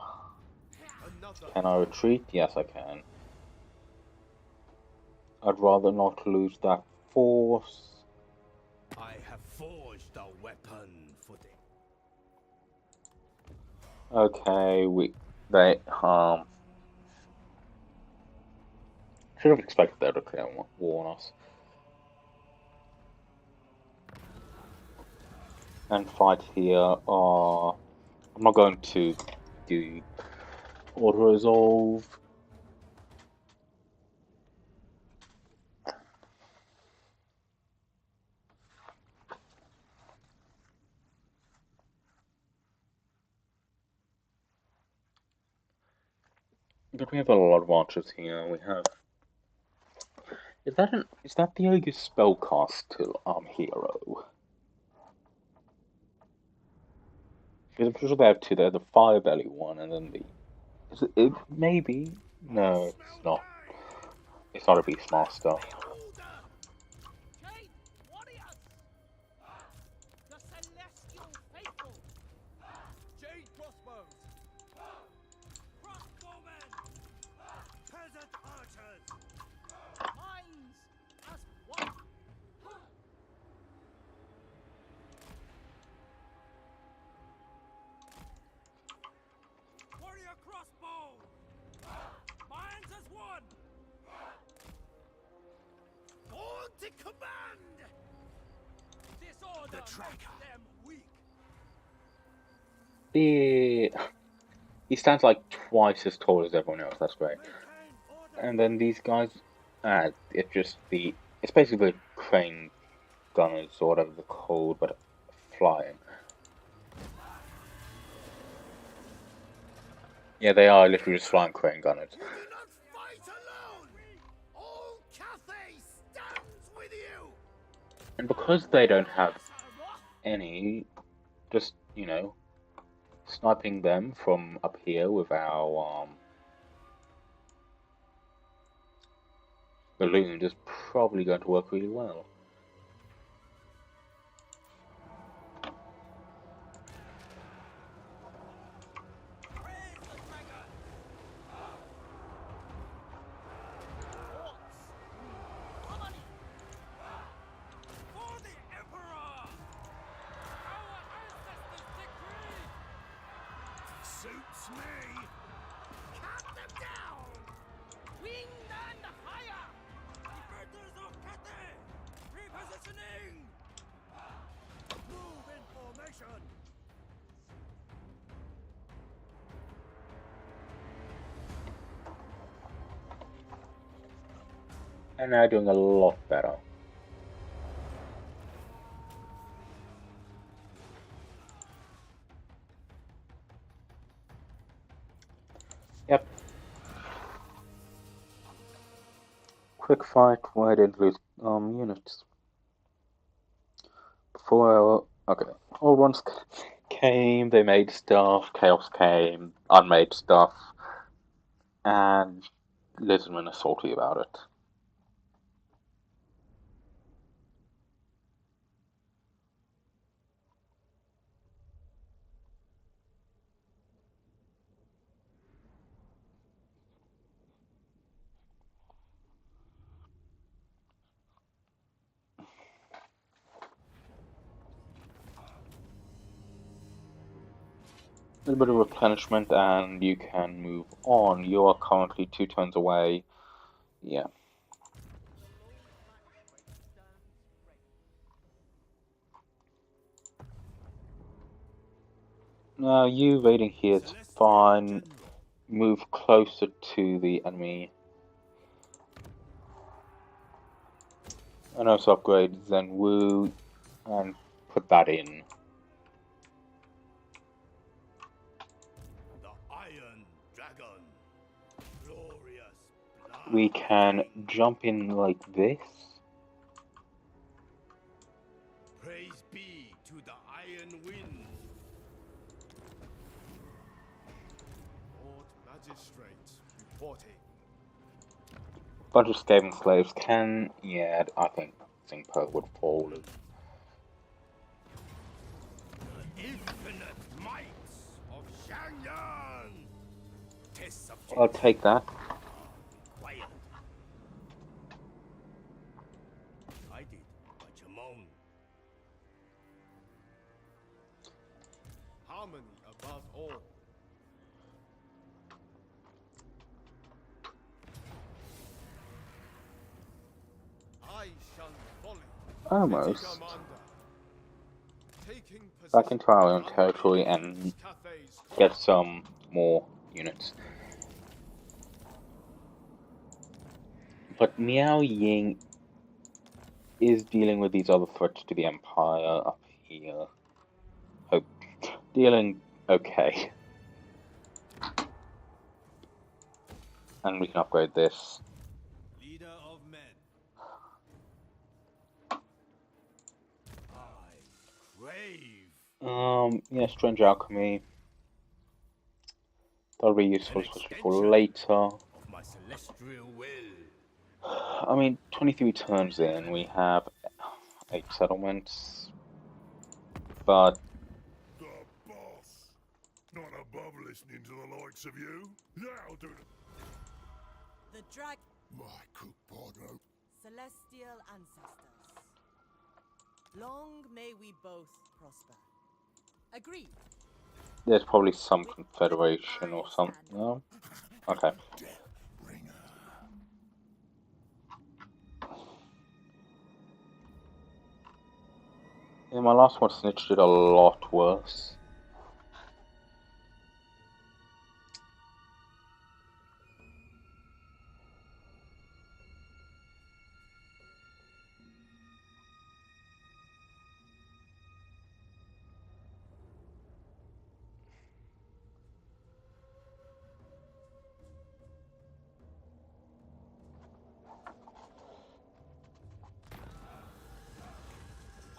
Can I retreat? Yes, I can. I'd rather not lose that force. I have forged a weapon for them. Okay, they should have expected that to warn us. And fight here are I'm not going to do auto resolve. But we have a lot of archers here. We have. Is that the Ogre spellcaster hero? Because I'm sure they have two. They're the Firebelly one, and then the. Is it maybe? No, it's not. It's not a Beastmaster. Chain warriors! The celestial faithful! Jade crossbows. Crossbowmen! Peasant archers! Minds as one! Warrior crossbow! Minds as one! On to command! Disorder The makes tracker. them weak! He stands like twice as tall as everyone else. That's great. Maintain order! And then these guys, it's basically the crane gunners or whatever they're called, but flying. Yeah, they are literally just flying crane gunners. You do not fight alone! All Cathay stands with you! And because they don't have any, just, sniping them from up here with our balloons is probably going to work really well. Praise the dragon! Forts! Harmony! For the Emperor! Our ancestors' decree! Suits me! Cut them down! Wind and fire! Defenders of Cathay! Repositioning! Move in formation! And they're doing a lot better. Yep. Quick fight where I didn't lose units. Before okay. All ones came, they made stuff, chaos came, unmade stuff, and Lizardmen are salty about it. A little bit of replenishment and you can move on. You are currently 2 turns away. Yeah. Now you waiting here is fine. Move closer to the enemy. And also upgrade Zen Wu and put that in. The Iron Dragon! Glorious blood! We can jump in like this. Praise be to the Iron Wind! Lord Magistrate reporting. Bunch of scaling slaves can, yeah, I think Zingpo would fall. The infinite might of Shangyang! Test subject. I'll take that. Quiet. Guided by Jamon. Harmony above all. I shall follow. Almost. Commander. taking back possession into our own of territory and Cathay's get some more units. But Miao Ying is dealing with these other threats to the Empire up here. Hope dealing okay. And we can upgrade this. Leader of men. I crave. Yeah, Strange Alchemy. That'll be useful, An especially for extension later. of my celestial will. I mean, 23 turns in, we have 8 settlements. But The boss. Not above listening to the likes of you. Now do The drag my cook partner. celestial ancestors. Long may we both prosper. Agreed. there's probably some confederation or something. No? Okay. Yeah, my last one snitched did a lot worse.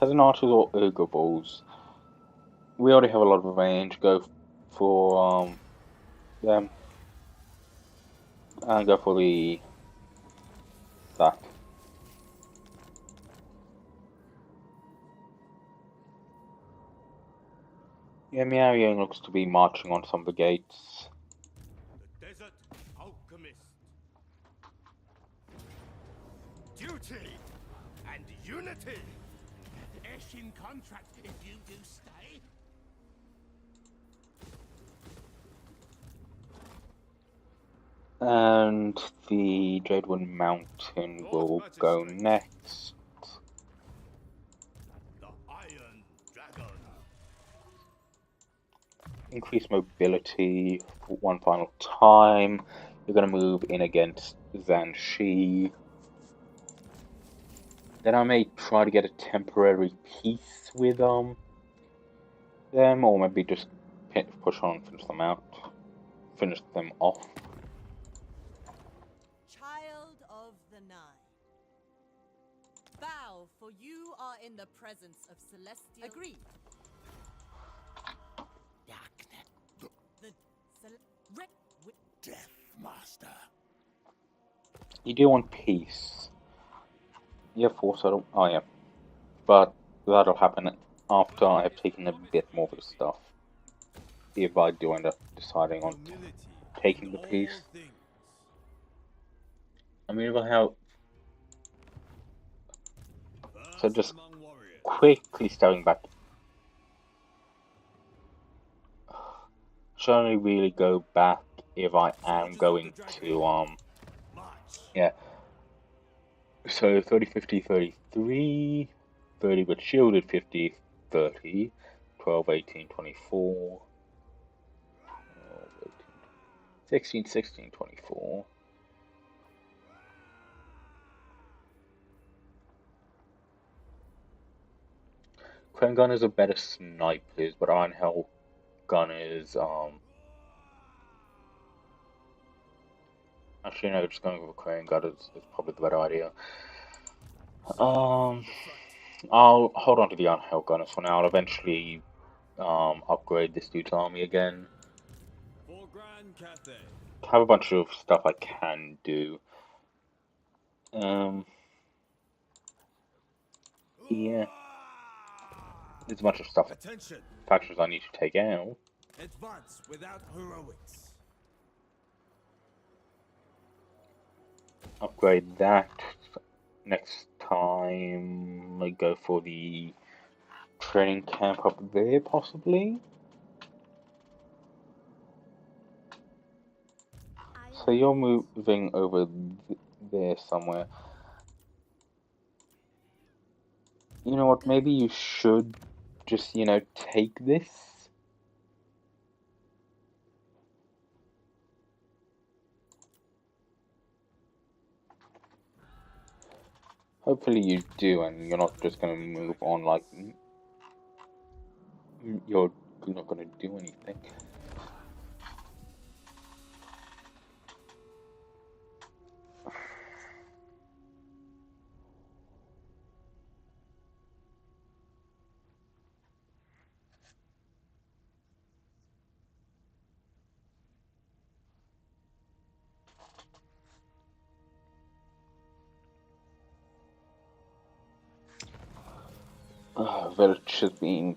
Peasant archers or ogre balls? We already have a lot of range. Go for them, and go for that. Yeah, Miao Yang looks to be marching on some of the gates. The desert alchemist. Duty and unity. Eshin contract if you do stay. And the Jadewood Mountain will go next. The Iron Dragon. Increase mobility for one final time. You're going to move in against Zanshi. Then I may try to get a temporary peace with them, or maybe just push on and finish them out. Finish them off. Child of the Nine. Bow, for you are in the presence of celestial. Agreed. The Death Master. You do want peace. Yeah, force settle. Oh yeah, but that'll happen after I have taken a bit more of the stuff. If I do end up deciding on taking the peace. I mean, it will help. So just quickly stepping back. Should only really go back if I am going to yeah. So 30, 50, 33, 30 but shielded 50, 30, 12, 18, 24, 16, 16, 24. Crane gunners are better snipers, but Iron Hell gunners, actually no, just going with Crane gunners is probably the better idea. I'll hold on to the Iron Hell gunners for now. I'll eventually upgrade this dude's army again. Have a bunch of stuff I can do. Yeah. There's a bunch of stuff. Factions I need to take out. Advance without heroics. Upgrade that. Next time I go for the training camp up there, possibly. So you're moving over there somewhere. You know what, maybe you should just, take this. Hopefully you do, and you're not just gonna move on like you're not gonna do anything. Village has been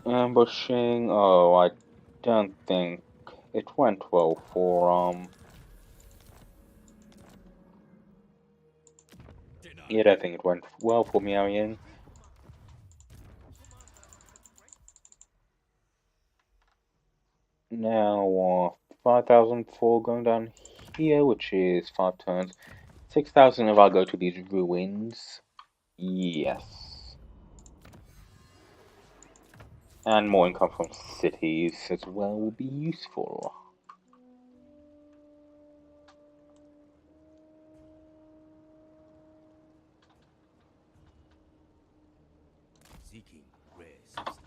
ambushing. Oh, I don't think it went well for Yeah, I don't think it went well for Miao Ying. Now, 5,004 going down here, which is 5 turns. 6,000 if I go to these ruins. Yes. And more income from cities as well will be useful.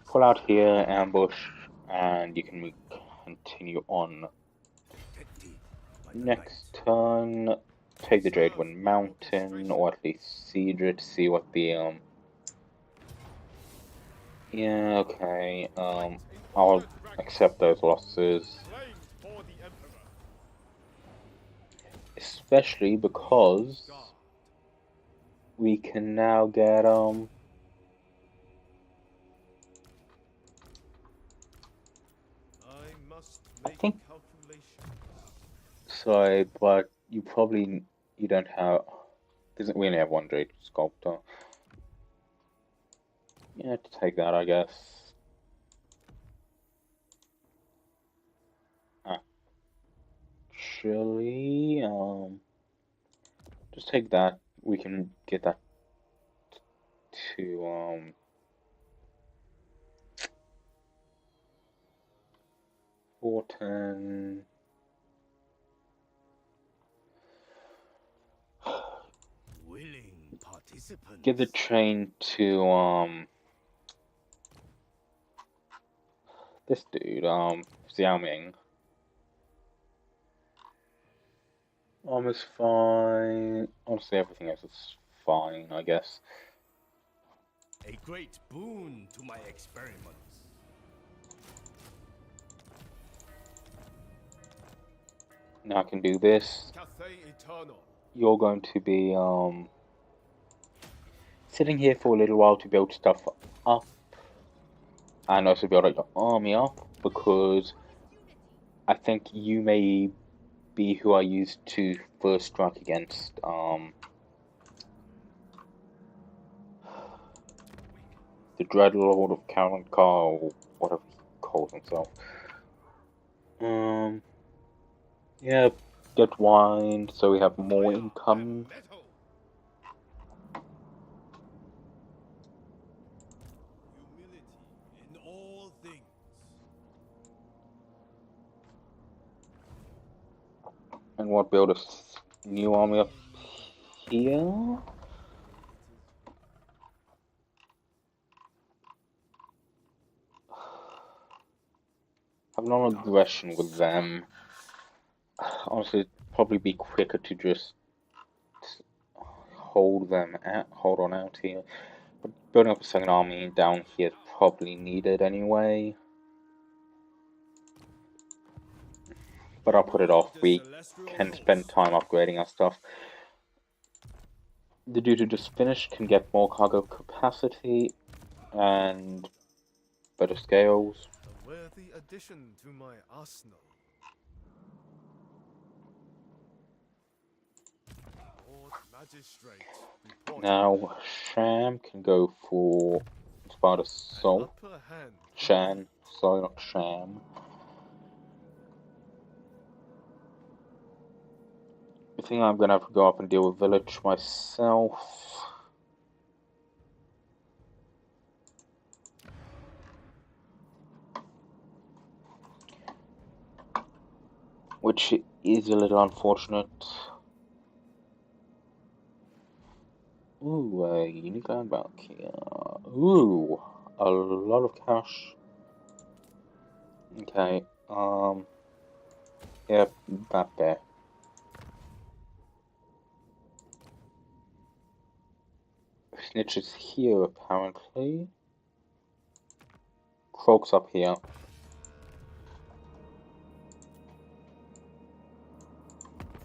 Pull out here, ambush, and you can continue on. Next turn, take the Jadewind Mountain, or at least siege it, see what the Yeah, okay, I'll accept those losses. Especially because we can now get, I think, sorry, but you don't have, we only have one Jade Sculptor. Yeah, to take that, I guess. Actually, just take that. We can get that to, Fortin. Willing participants. Get the train to, this dude, Xiaoming. Almost fine. Honestly, everything else is fine, I guess. A great boon to my experiments. Now I can do this. You're going to be, sitting here for a little while to build stuff up. And also build your army up, because I think you may be who I use to first strike against, the Dreadlord of Kalanka, or whatever he calls himself. Yeah, get wine, so we have more income. Humility in all things. And what, build a new army up here? Have non-aggression with them. Honestly, it'd probably be quicker to just hold on out here. But building up a second army down here is probably needed anyway. But I'll put it off. We can spend time upgrading our stuff. The dude who just finished can get more cargo capacity and better scales. A worthy addition to my arsenal. Lord Magistrate, Now Sham can go for Inspired Assault. Shan, sorry, not Sham. I think I'm gonna have to go up and deal with Village myself. which is a little unfortunate. Ooh, a unique landmark here. Ooh, a lot of cash. Okay, yep, that there. Snitch is here, apparently. Croak's up here.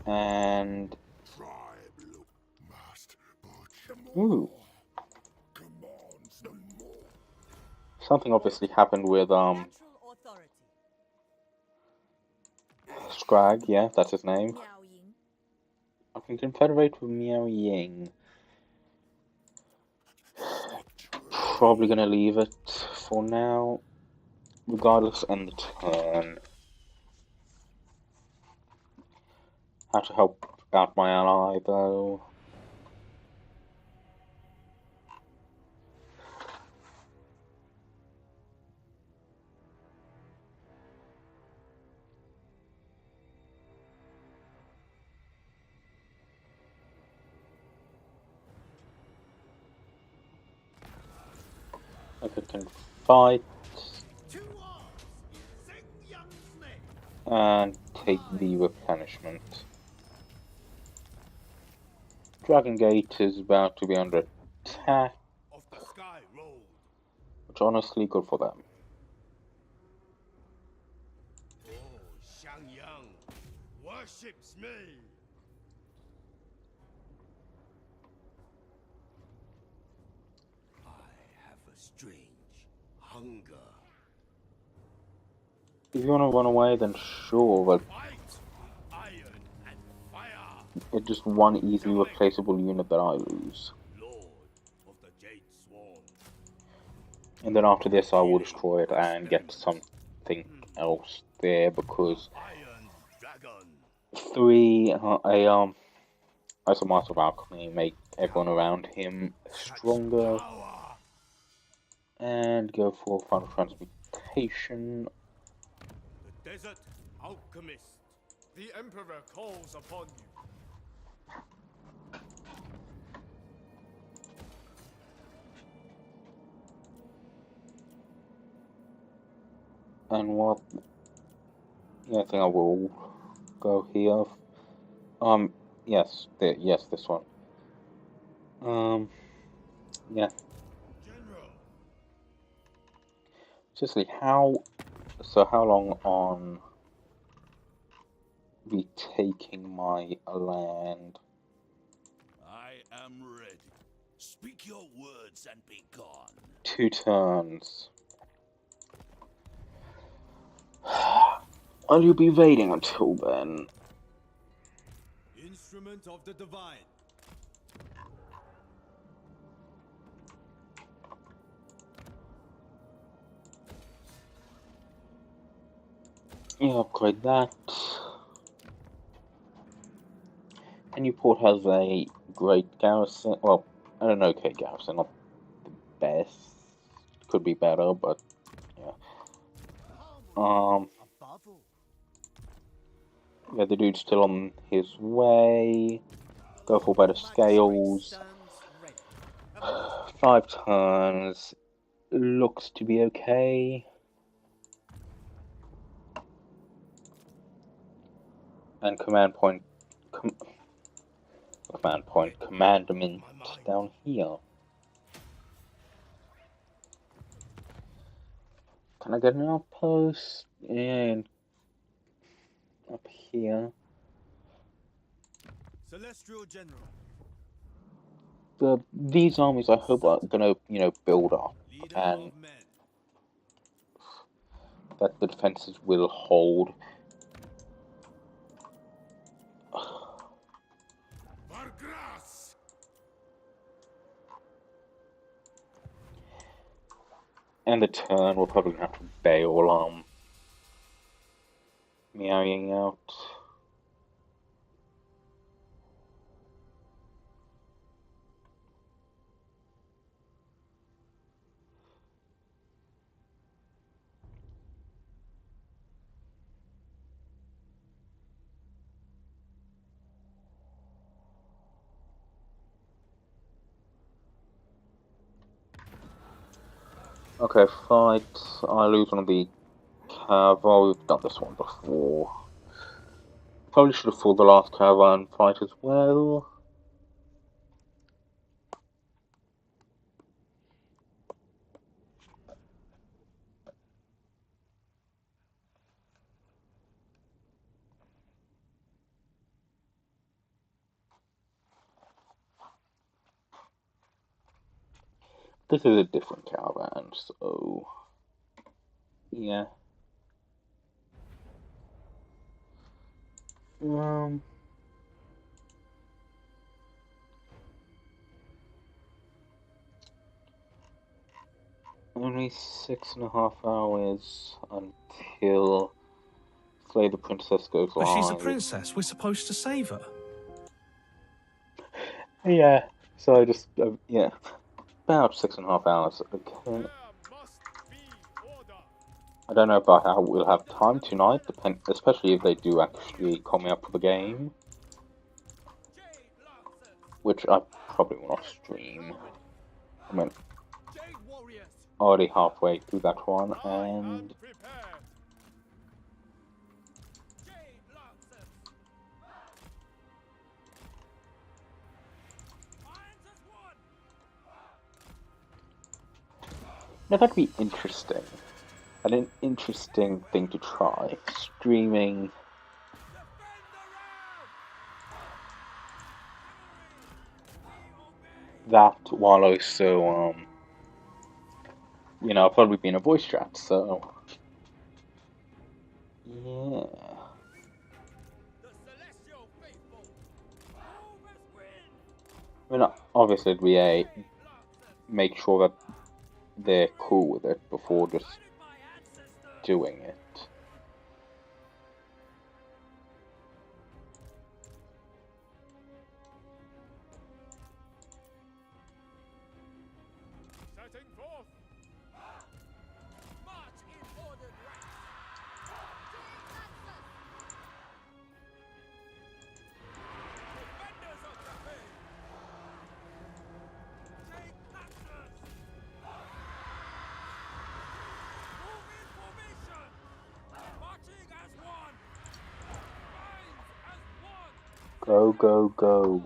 And... ooh. Something obviously happened with, Scrag, yeah, that's his name. I can confederate with Miao Ying. Probably gonna leave it for now, regardless, end the turn. Have to help out my ally, though. If it can fight and take the replenishment. Dragon Gate is about to be under attack, which honestly good for them. Xiangyang worships me. I have a strange hunger. If you want to run away, then sure, but it's just one easily replaceable unit that I lose. And then after this, I will destroy it and get something else there, because 3, as a Master of Alchemy, make everyone around him stronger, and go for Final Transmutation. The Desert Alchemist. The Emperor calls upon you. And what? Yeah, I think I will go here. Yes, yes, this one. Yeah. Seriously, how long on retaking my land? I am ready. Speak your words and be gone. 2 turns. Will you be waiting until then? Instrument of the divine. Yeah, upgrade that. And Newport has a great garrison. Well, an okay garrison, not the best. Could be better, but yeah. Yeah, the dude's still on his way. Go for better scales. 5 turns. Looks to be okay. And commandment down here. Can I get an outpost? And up here. Celestial General. These armies I hope are gonna, build up, and that the defenses will hold. And the turn, we're probably gonna have to bail, meowing out. Okay, fight. I lose one of the caravan. We've done this one before. Probably should have fought the last caravan fight as well. This is a different caravan, so yeah. Only 6.5 hours until Slay the Princess goes But she's a live. princess. We're supposed to save her. Yeah, so I just, yeah, about 6.5 hours. Okay. I don't know about how we'll have time tonight, especially if they do actually call me up for the game. Which I probably will not stream. I mean, already halfway through that one, and now that'd be interesting. An interesting thing to try. Streaming that while also, you know, I've probably been a voice chat, so yeah. I mean, obviously it'd be a make sure that they're cool with it before just doing it. Go, go, go.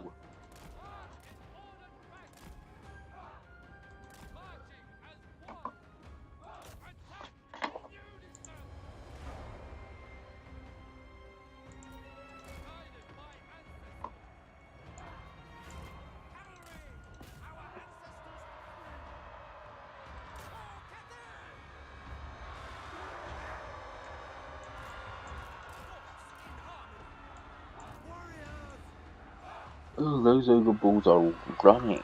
Oh, those ogre balls are running.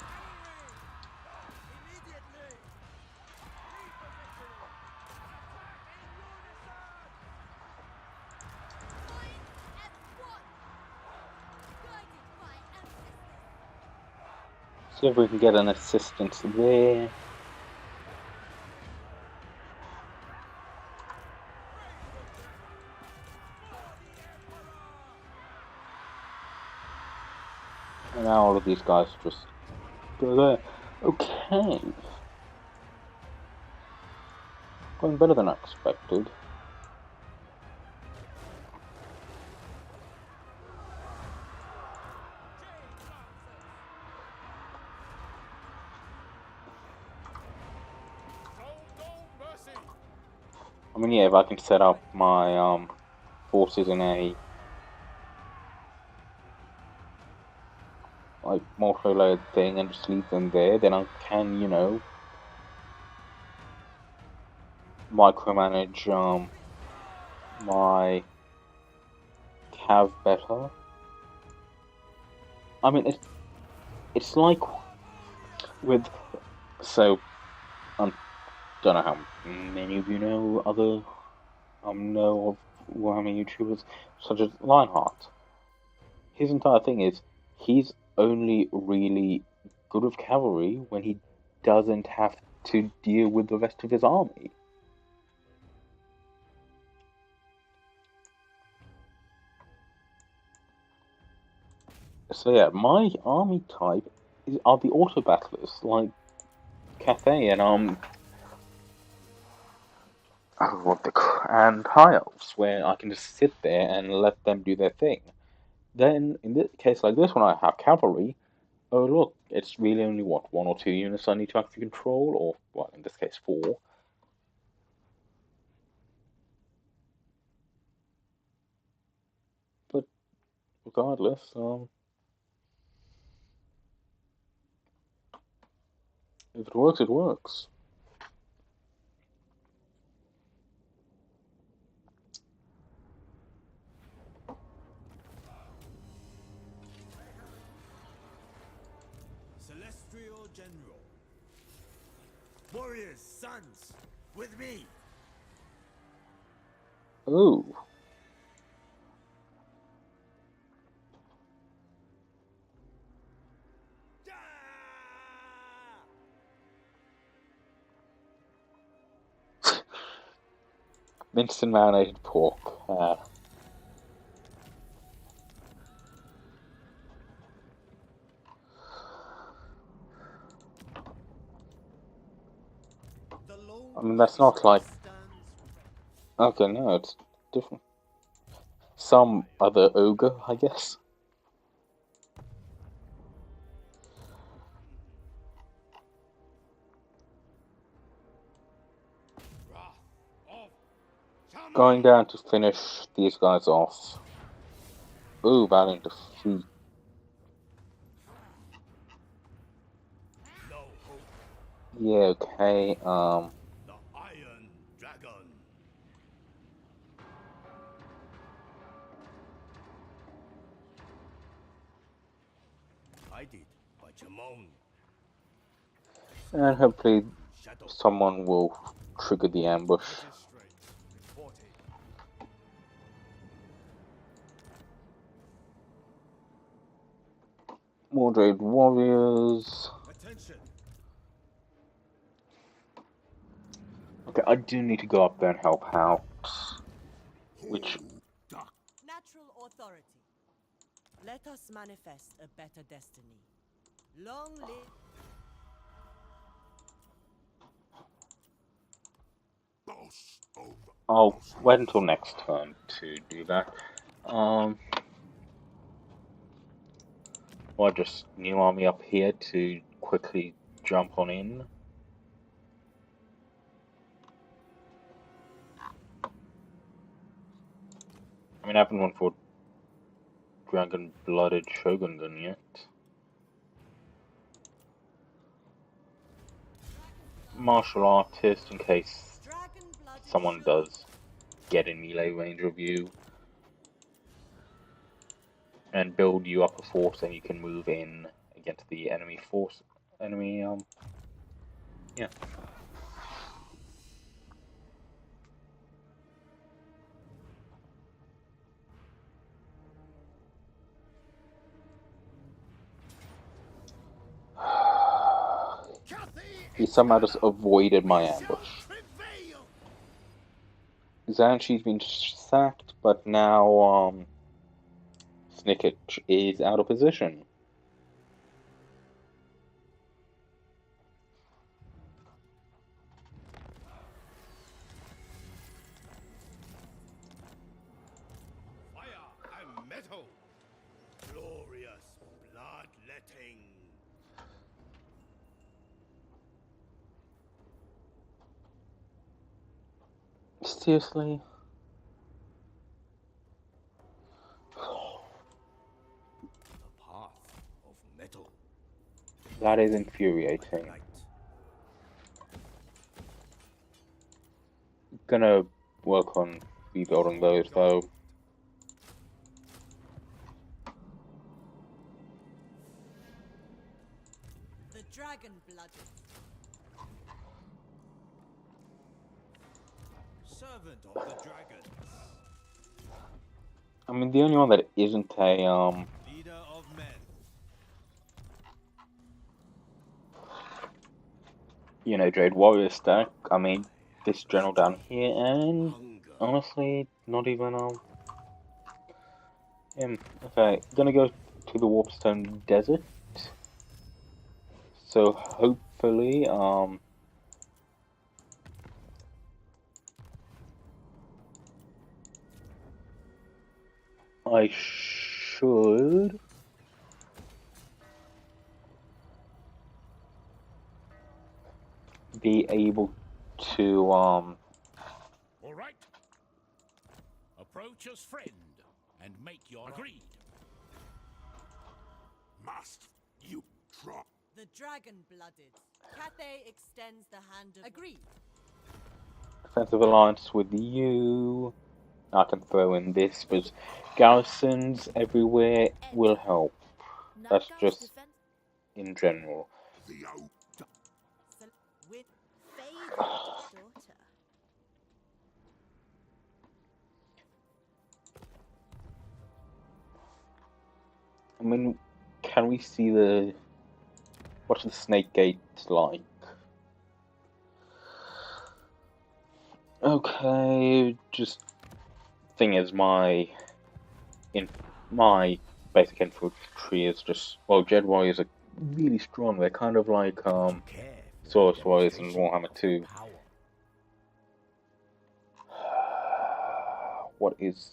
See if we can get an assistance there. And now all of these guys just go there. Okay. Going better than I expected. I mean, yeah, if I can set up my forces in a like multi-layered thing and just leave them there, then I can, you know, micromanage my cav better. I mean, it's like with I don't know how many of you know know of Warhammer YouTubers such as Lionheart. His entire thing is he's only really good with cavalry when he doesn't have to deal with the rest of his army. So yeah, my army type are the auto battlers like Cathay and and high elves, where I can just sit there and let them do their thing. Then, in this case like this, when I have cavalry, oh look, it's really only what, 1 or 2 units I need to actually control, or well, in this case 4. But regardless, if it works, it works. Celestial General. Warriors, sons, with me. Ooh. Minced and marinated pork. I mean, that's not like... Okay, no, it's different. Some other ogre, I guess. Going down to finish these guys off. Ooh, battling defeat. Yeah, okay, The Iron Dragon. I did, by Jamon. and hopefully someone will trigger the ambush. Mordred warriors. Okay, I do need to go up there and help out. Which... Natural authority. Let us manifest a better destiny. Long live... I'll wait until next turn to do that. Well, just new army up here to quickly jump on in. I mean, I haven't gone for dragon-blooded Shogun gun yet. Martial artist, in case someone does get in melee range of you. And build you up a force, and you can move in against the enemy force. Yeah. He somehow just avoided my ambush. Zanshi's been sacked, but now, Snickich is out of position. Fire and metal. Glorious bloodletting. Seriously? The path of metal. That is infuriating. Gonna work on rebuilding those though. The dragon blooded. Servant of the dragon. I mean, the only one that isn't a, Leader of men. you know, Jade Warrior stack. I mean, this general down here, and honestly, not even, him. Okay, gonna go to the Warpstone Desert. So, hopefully, I should be able to All right. Approach as friend and make your agreed. Must you try? The dragon-blooded. Cathay extends the hand of... Agreed. defensive alliance with you. I can throw in this, but garrisons everywhere will help. That's just in general. The old With favorite daughter. I mean, can we see the... What's the snake gate like? Okay, just... Thing is, my basic infantry is just... Well, Jed Warriors are really strong. They're kind of like, Source Warriors in Warhammer 2. What is...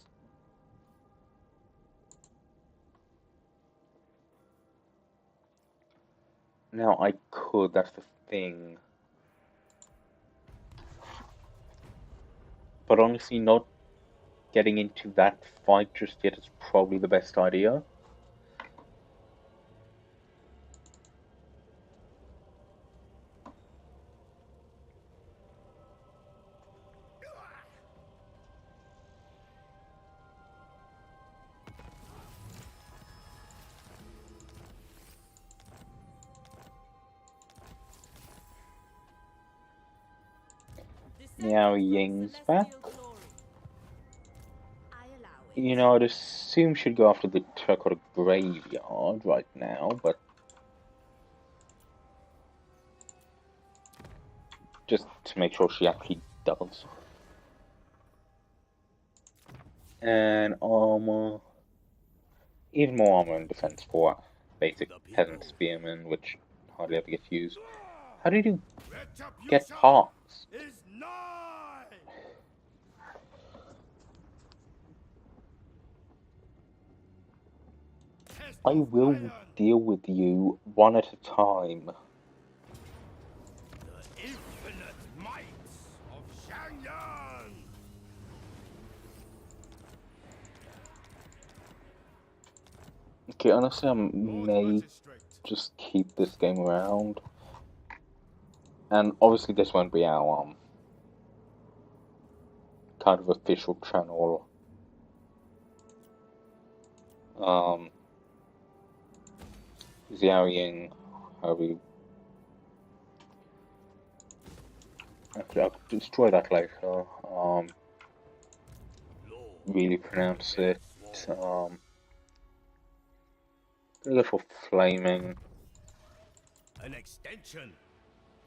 Now I could, that's the thing. But honestly, not getting into that fight just yet is probably the best idea. Now Ying's back. You know, I'd assume she'd go after the Terracotta Graveyard right now, but... Just to make sure she actually does. And armor... Even more armor and defense for basic peasant spearmen, which hardly ever gets used. How do you get parts? I will deal with you one at a time. The infinite might of Shangyan. Okay, honestly, I may just keep this game around. And obviously this won't be our kind of official channel. Xiao Ying, however you... Actually, I'll destroy that later. Really pronounce it. Gonna go for flaming. An extension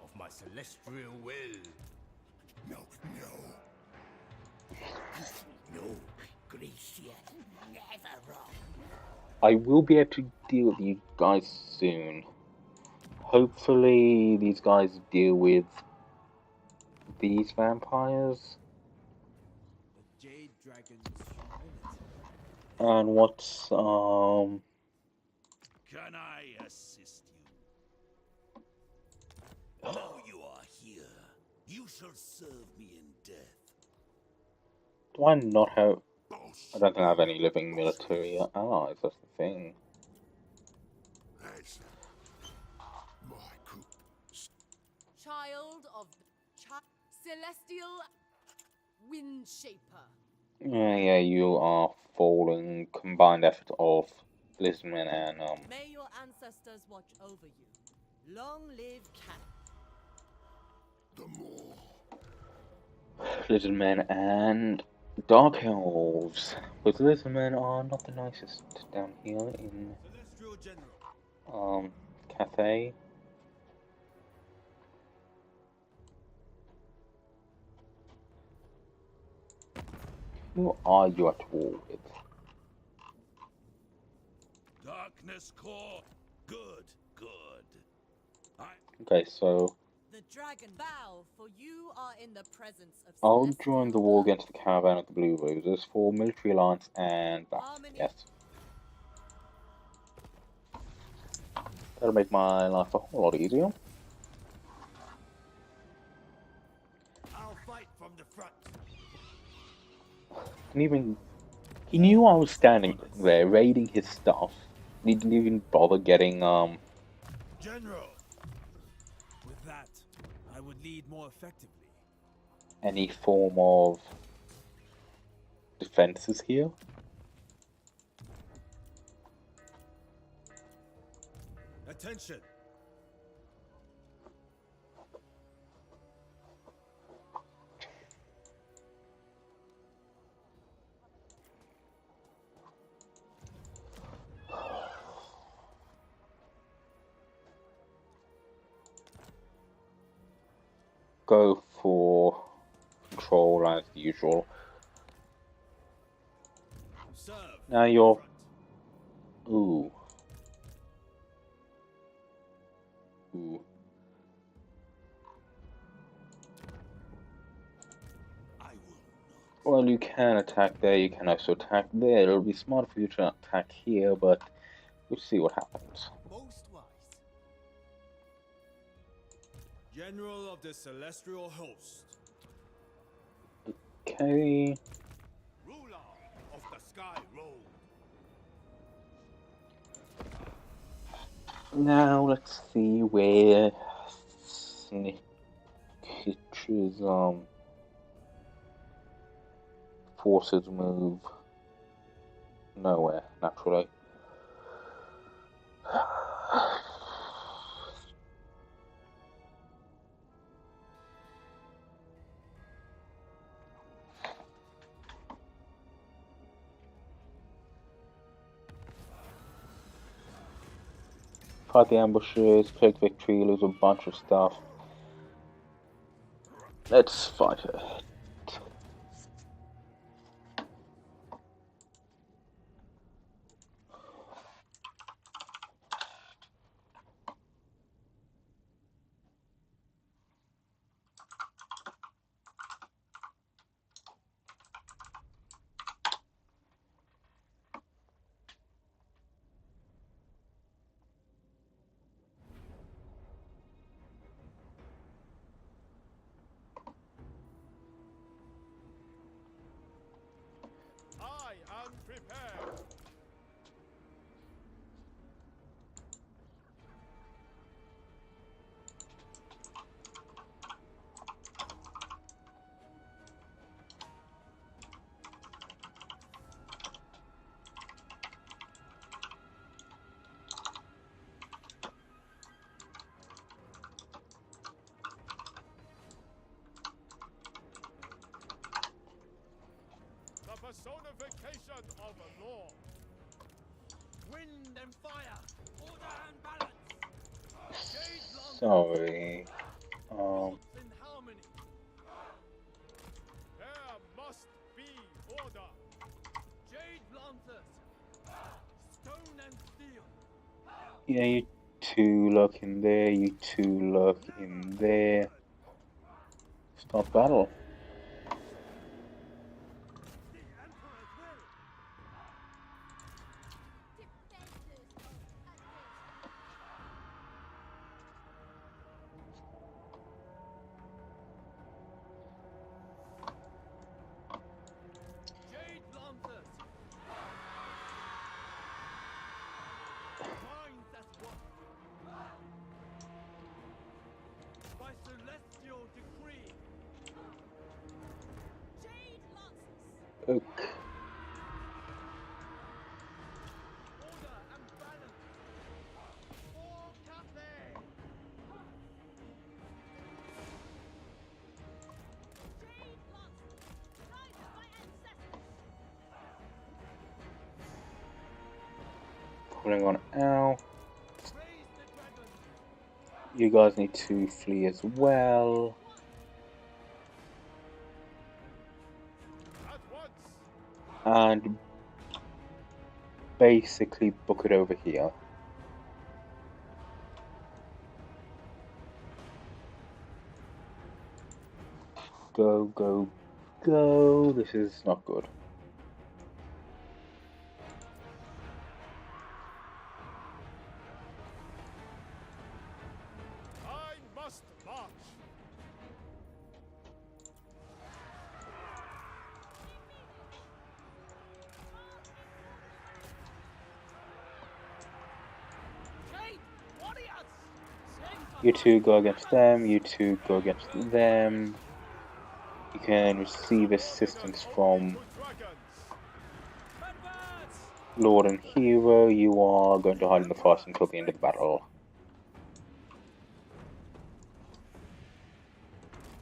of my celestial will. no. No, Gracia, never wrong. I will be able to deal with you guys soon. Hopefully these guys deal with these vampires. The Jade Dragon's humility. And what's Can I assist you? Now you are here. You shall serve me in death. do I not have... Boss. I don't think I have any living military allies, that's the thing. That's my coup. Child of Celestial Windshaper. Yeah, you are falling combined effort of Lizman and May your ancestors watch over you. Long live Cat. The more. Lizardmen and Dark Elves. But Lizardmen are not the nicest down here in Celestial General. Cathay. Who are you at war with? Darkness core. Good. Okay, so The the dragon bow, for you are in the presence of I'll celestial join the war blood. against the caravan of the Blue Roses for military alliance and that. Harmony. Yes. That'll make my life a whole lot easier. I'll fight from the front. And even he knew I was standing there raiding his stuff. He didn't even bother getting General. With that, I would lead more effectively. any form of defenses here. Attention. Go for control as usual. Serve. Now you're... Ooh. Ooh. I will not. Well, you can attack there, you can also attack there. It'll be smart for you to attack here, but we'll see what happens. Most wise. General of the Celestial Host. Okay. Ruler of the Sky Road. Now let's see where Snitch's forces move. Nowhere, naturally. Fight the ambushes, take victory, lose a bunch of stuff. Let's fight it. I am prepared. The personification of a law. Wind and fire. Order and balance. Jade Lance. Sorry. Gods in harmony. There must be order. Jade Lancers. Stone and steel. Yeah, you two look in there, you two look in there. Start battle. The Emperor's will. Jade Lancers. Minds at one. By celestial decree. Jade Lancers. Okay. Order and balance. For Cathay. Jade Lancers. Rise of my ancestors. Pulling on Al. Raise the dragon. You guys need to flee as well. At once. And basically book it over here. Go, go, go. This is not good. I must march. Kate, warriors! Sing for You two go against them, you two go against them. You can receive assistance from advance! Lord and Hero. You are going to hide in the forest until the end of the battle.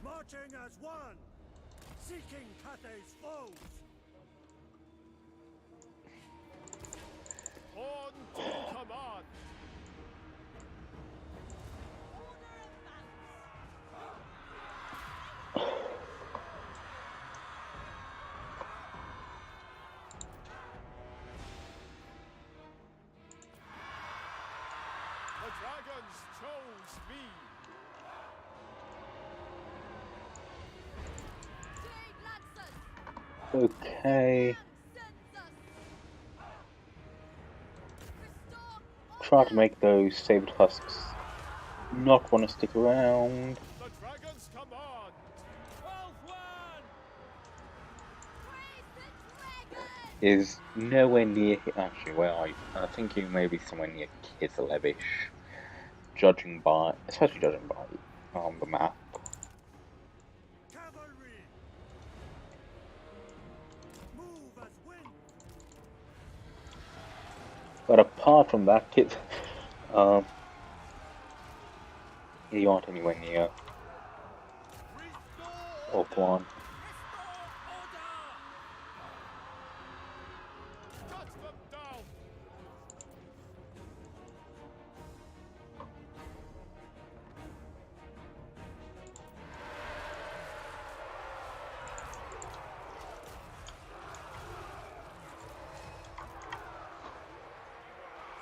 Marching as one, seeking Cathay's foes. On to command. The dragons chose me. Jade Lancers! Okay. Sends us! Restore Try to make those saber husks not want to stick around. The dragons command. Both one! praise the dragon! Is nowhere near. Actually, where are you? I think you may be somewhere near Kislevish, especially judging by the map. Cavalry, move as wind. But apart from that, um, you aren't anywhere near Oakland. Cut them down.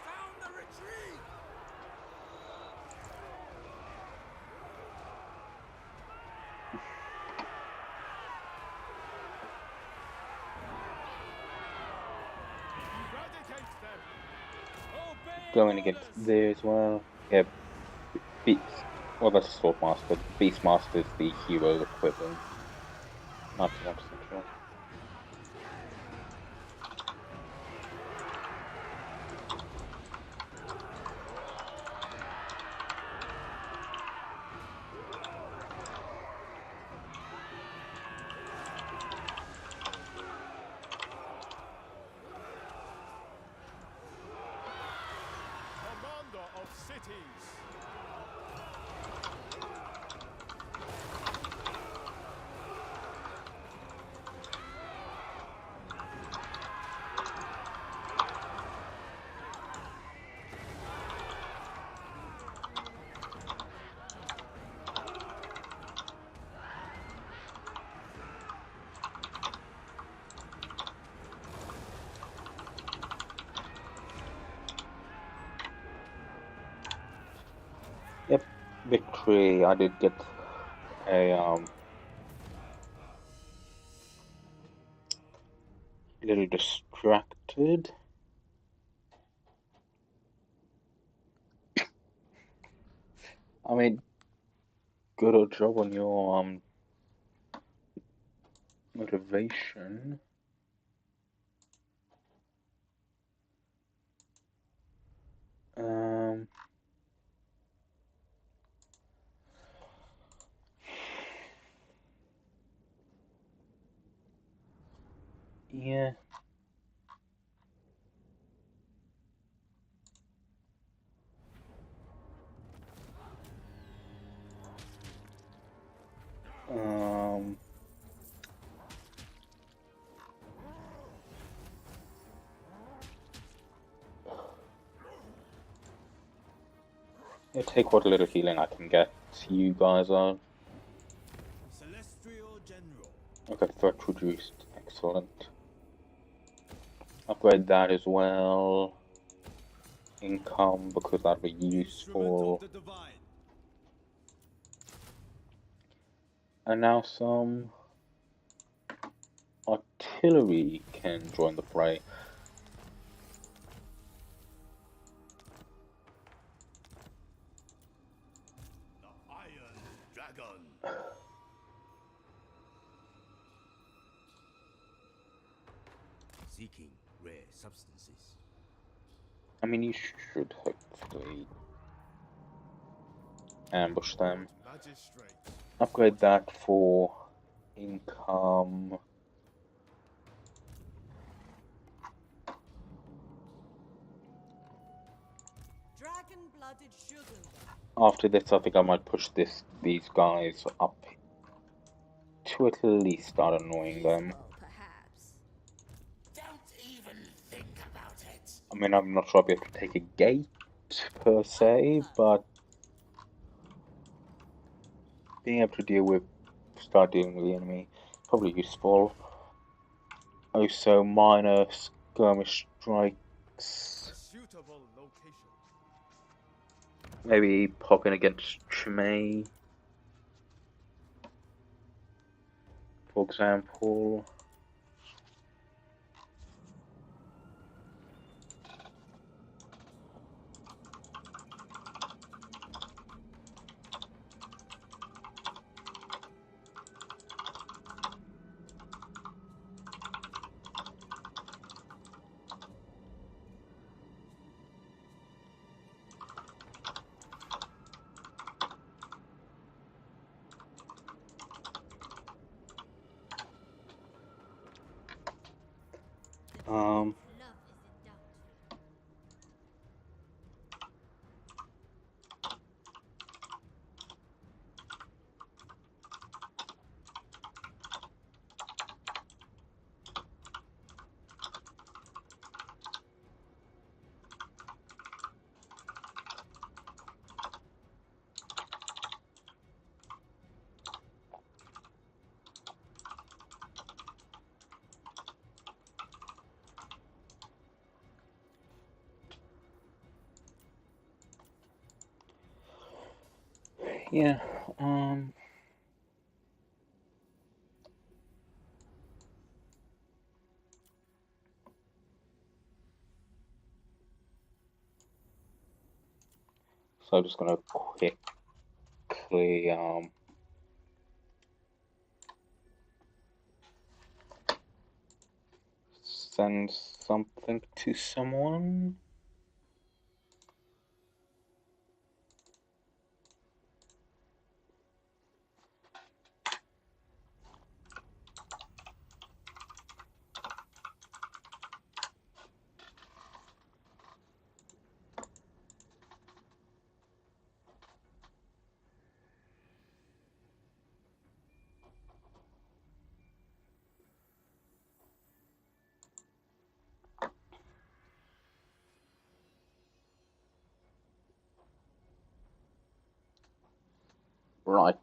Sound the retreat! Eradicate them. Obey Going against orders! there as well. Yeah, Beast. Well, that's a Swordmaster. Beastmaster is the hero equivalent. Not 100% sure. Commander of cities. Yep, victory. I did get a little distracted. I mean, good old job on your motivation. Um, yeah. Um, yeah, take what little healing I can get. You guys are. Celestial General. Okay, threat reduced. Excellent. Upgrade that as well. Income, because that'll be Instrument useful. of the divine. And now some artillery can join the fray. The Iron Dragon. Seeking rare substances. I mean, you should hopefully ambush them. Magistrate. Upgrade that for income. Dragon-blooded sugar. After this, I think I might push these guys up to at least start annoying them. Perhaps. Don't even think about it. I mean, I'm not sure I'll be able to take a gate per se, but being able to start dealing with the enemy is probably useful. Also, minor skirmish strikes. A suitable location. Maybe pop in against Chimay, for example. Um, Love is in doubt. yeah, so I'm just gonna quickly, send something to someone. Right.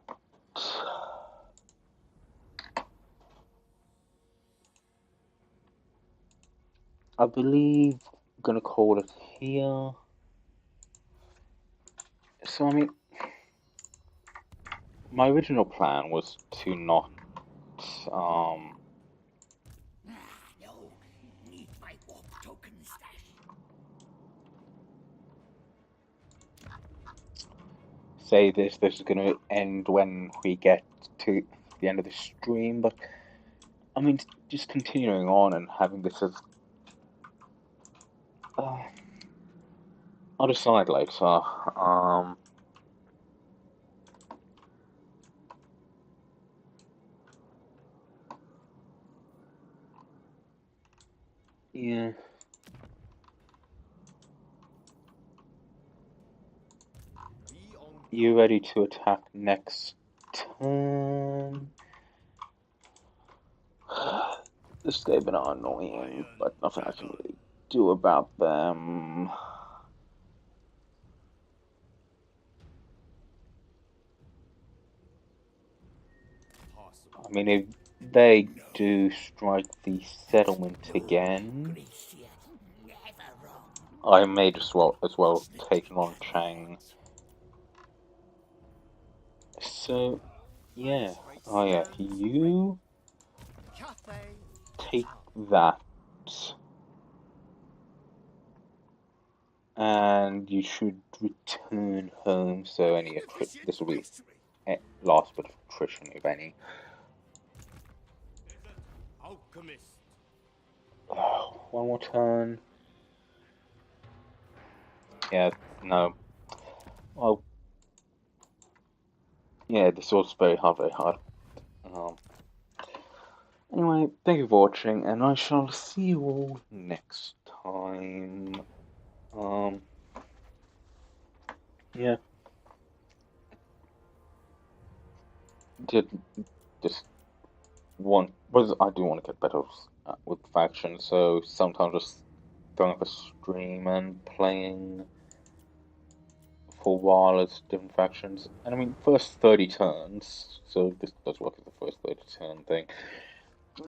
I believe I'm gonna call it here. So, I mean, my original plan was to not, um, No, need my warp token stash. say this is gonna end when we get to the end of the stream, but I mean, just continuing on and having this as, I'll decide later. Yeah. Be on You ready to attack next turn? This game are annoying, but nothing I can really do about them. possible. I mean, if they do strike the settlement again, Never wrong. I may just as well take on Chang. So, yeah, Oh yeah, stands you Cafe take Town. that, and you should return home. So any Magnificent this will be mystery. last bit of attrition, if any. Desert alchemist. One more turn. Yeah, no. Oh, yeah, this was very hard, very hard. Um, anyway, thank you for watching, and I shall see you all next time. Yeah, did just I do want to get better with factions, so sometimes just throwing up a stream and playing for a while as different factions. And I mean, first 30 turns, so this does work as the first 30 turn thing.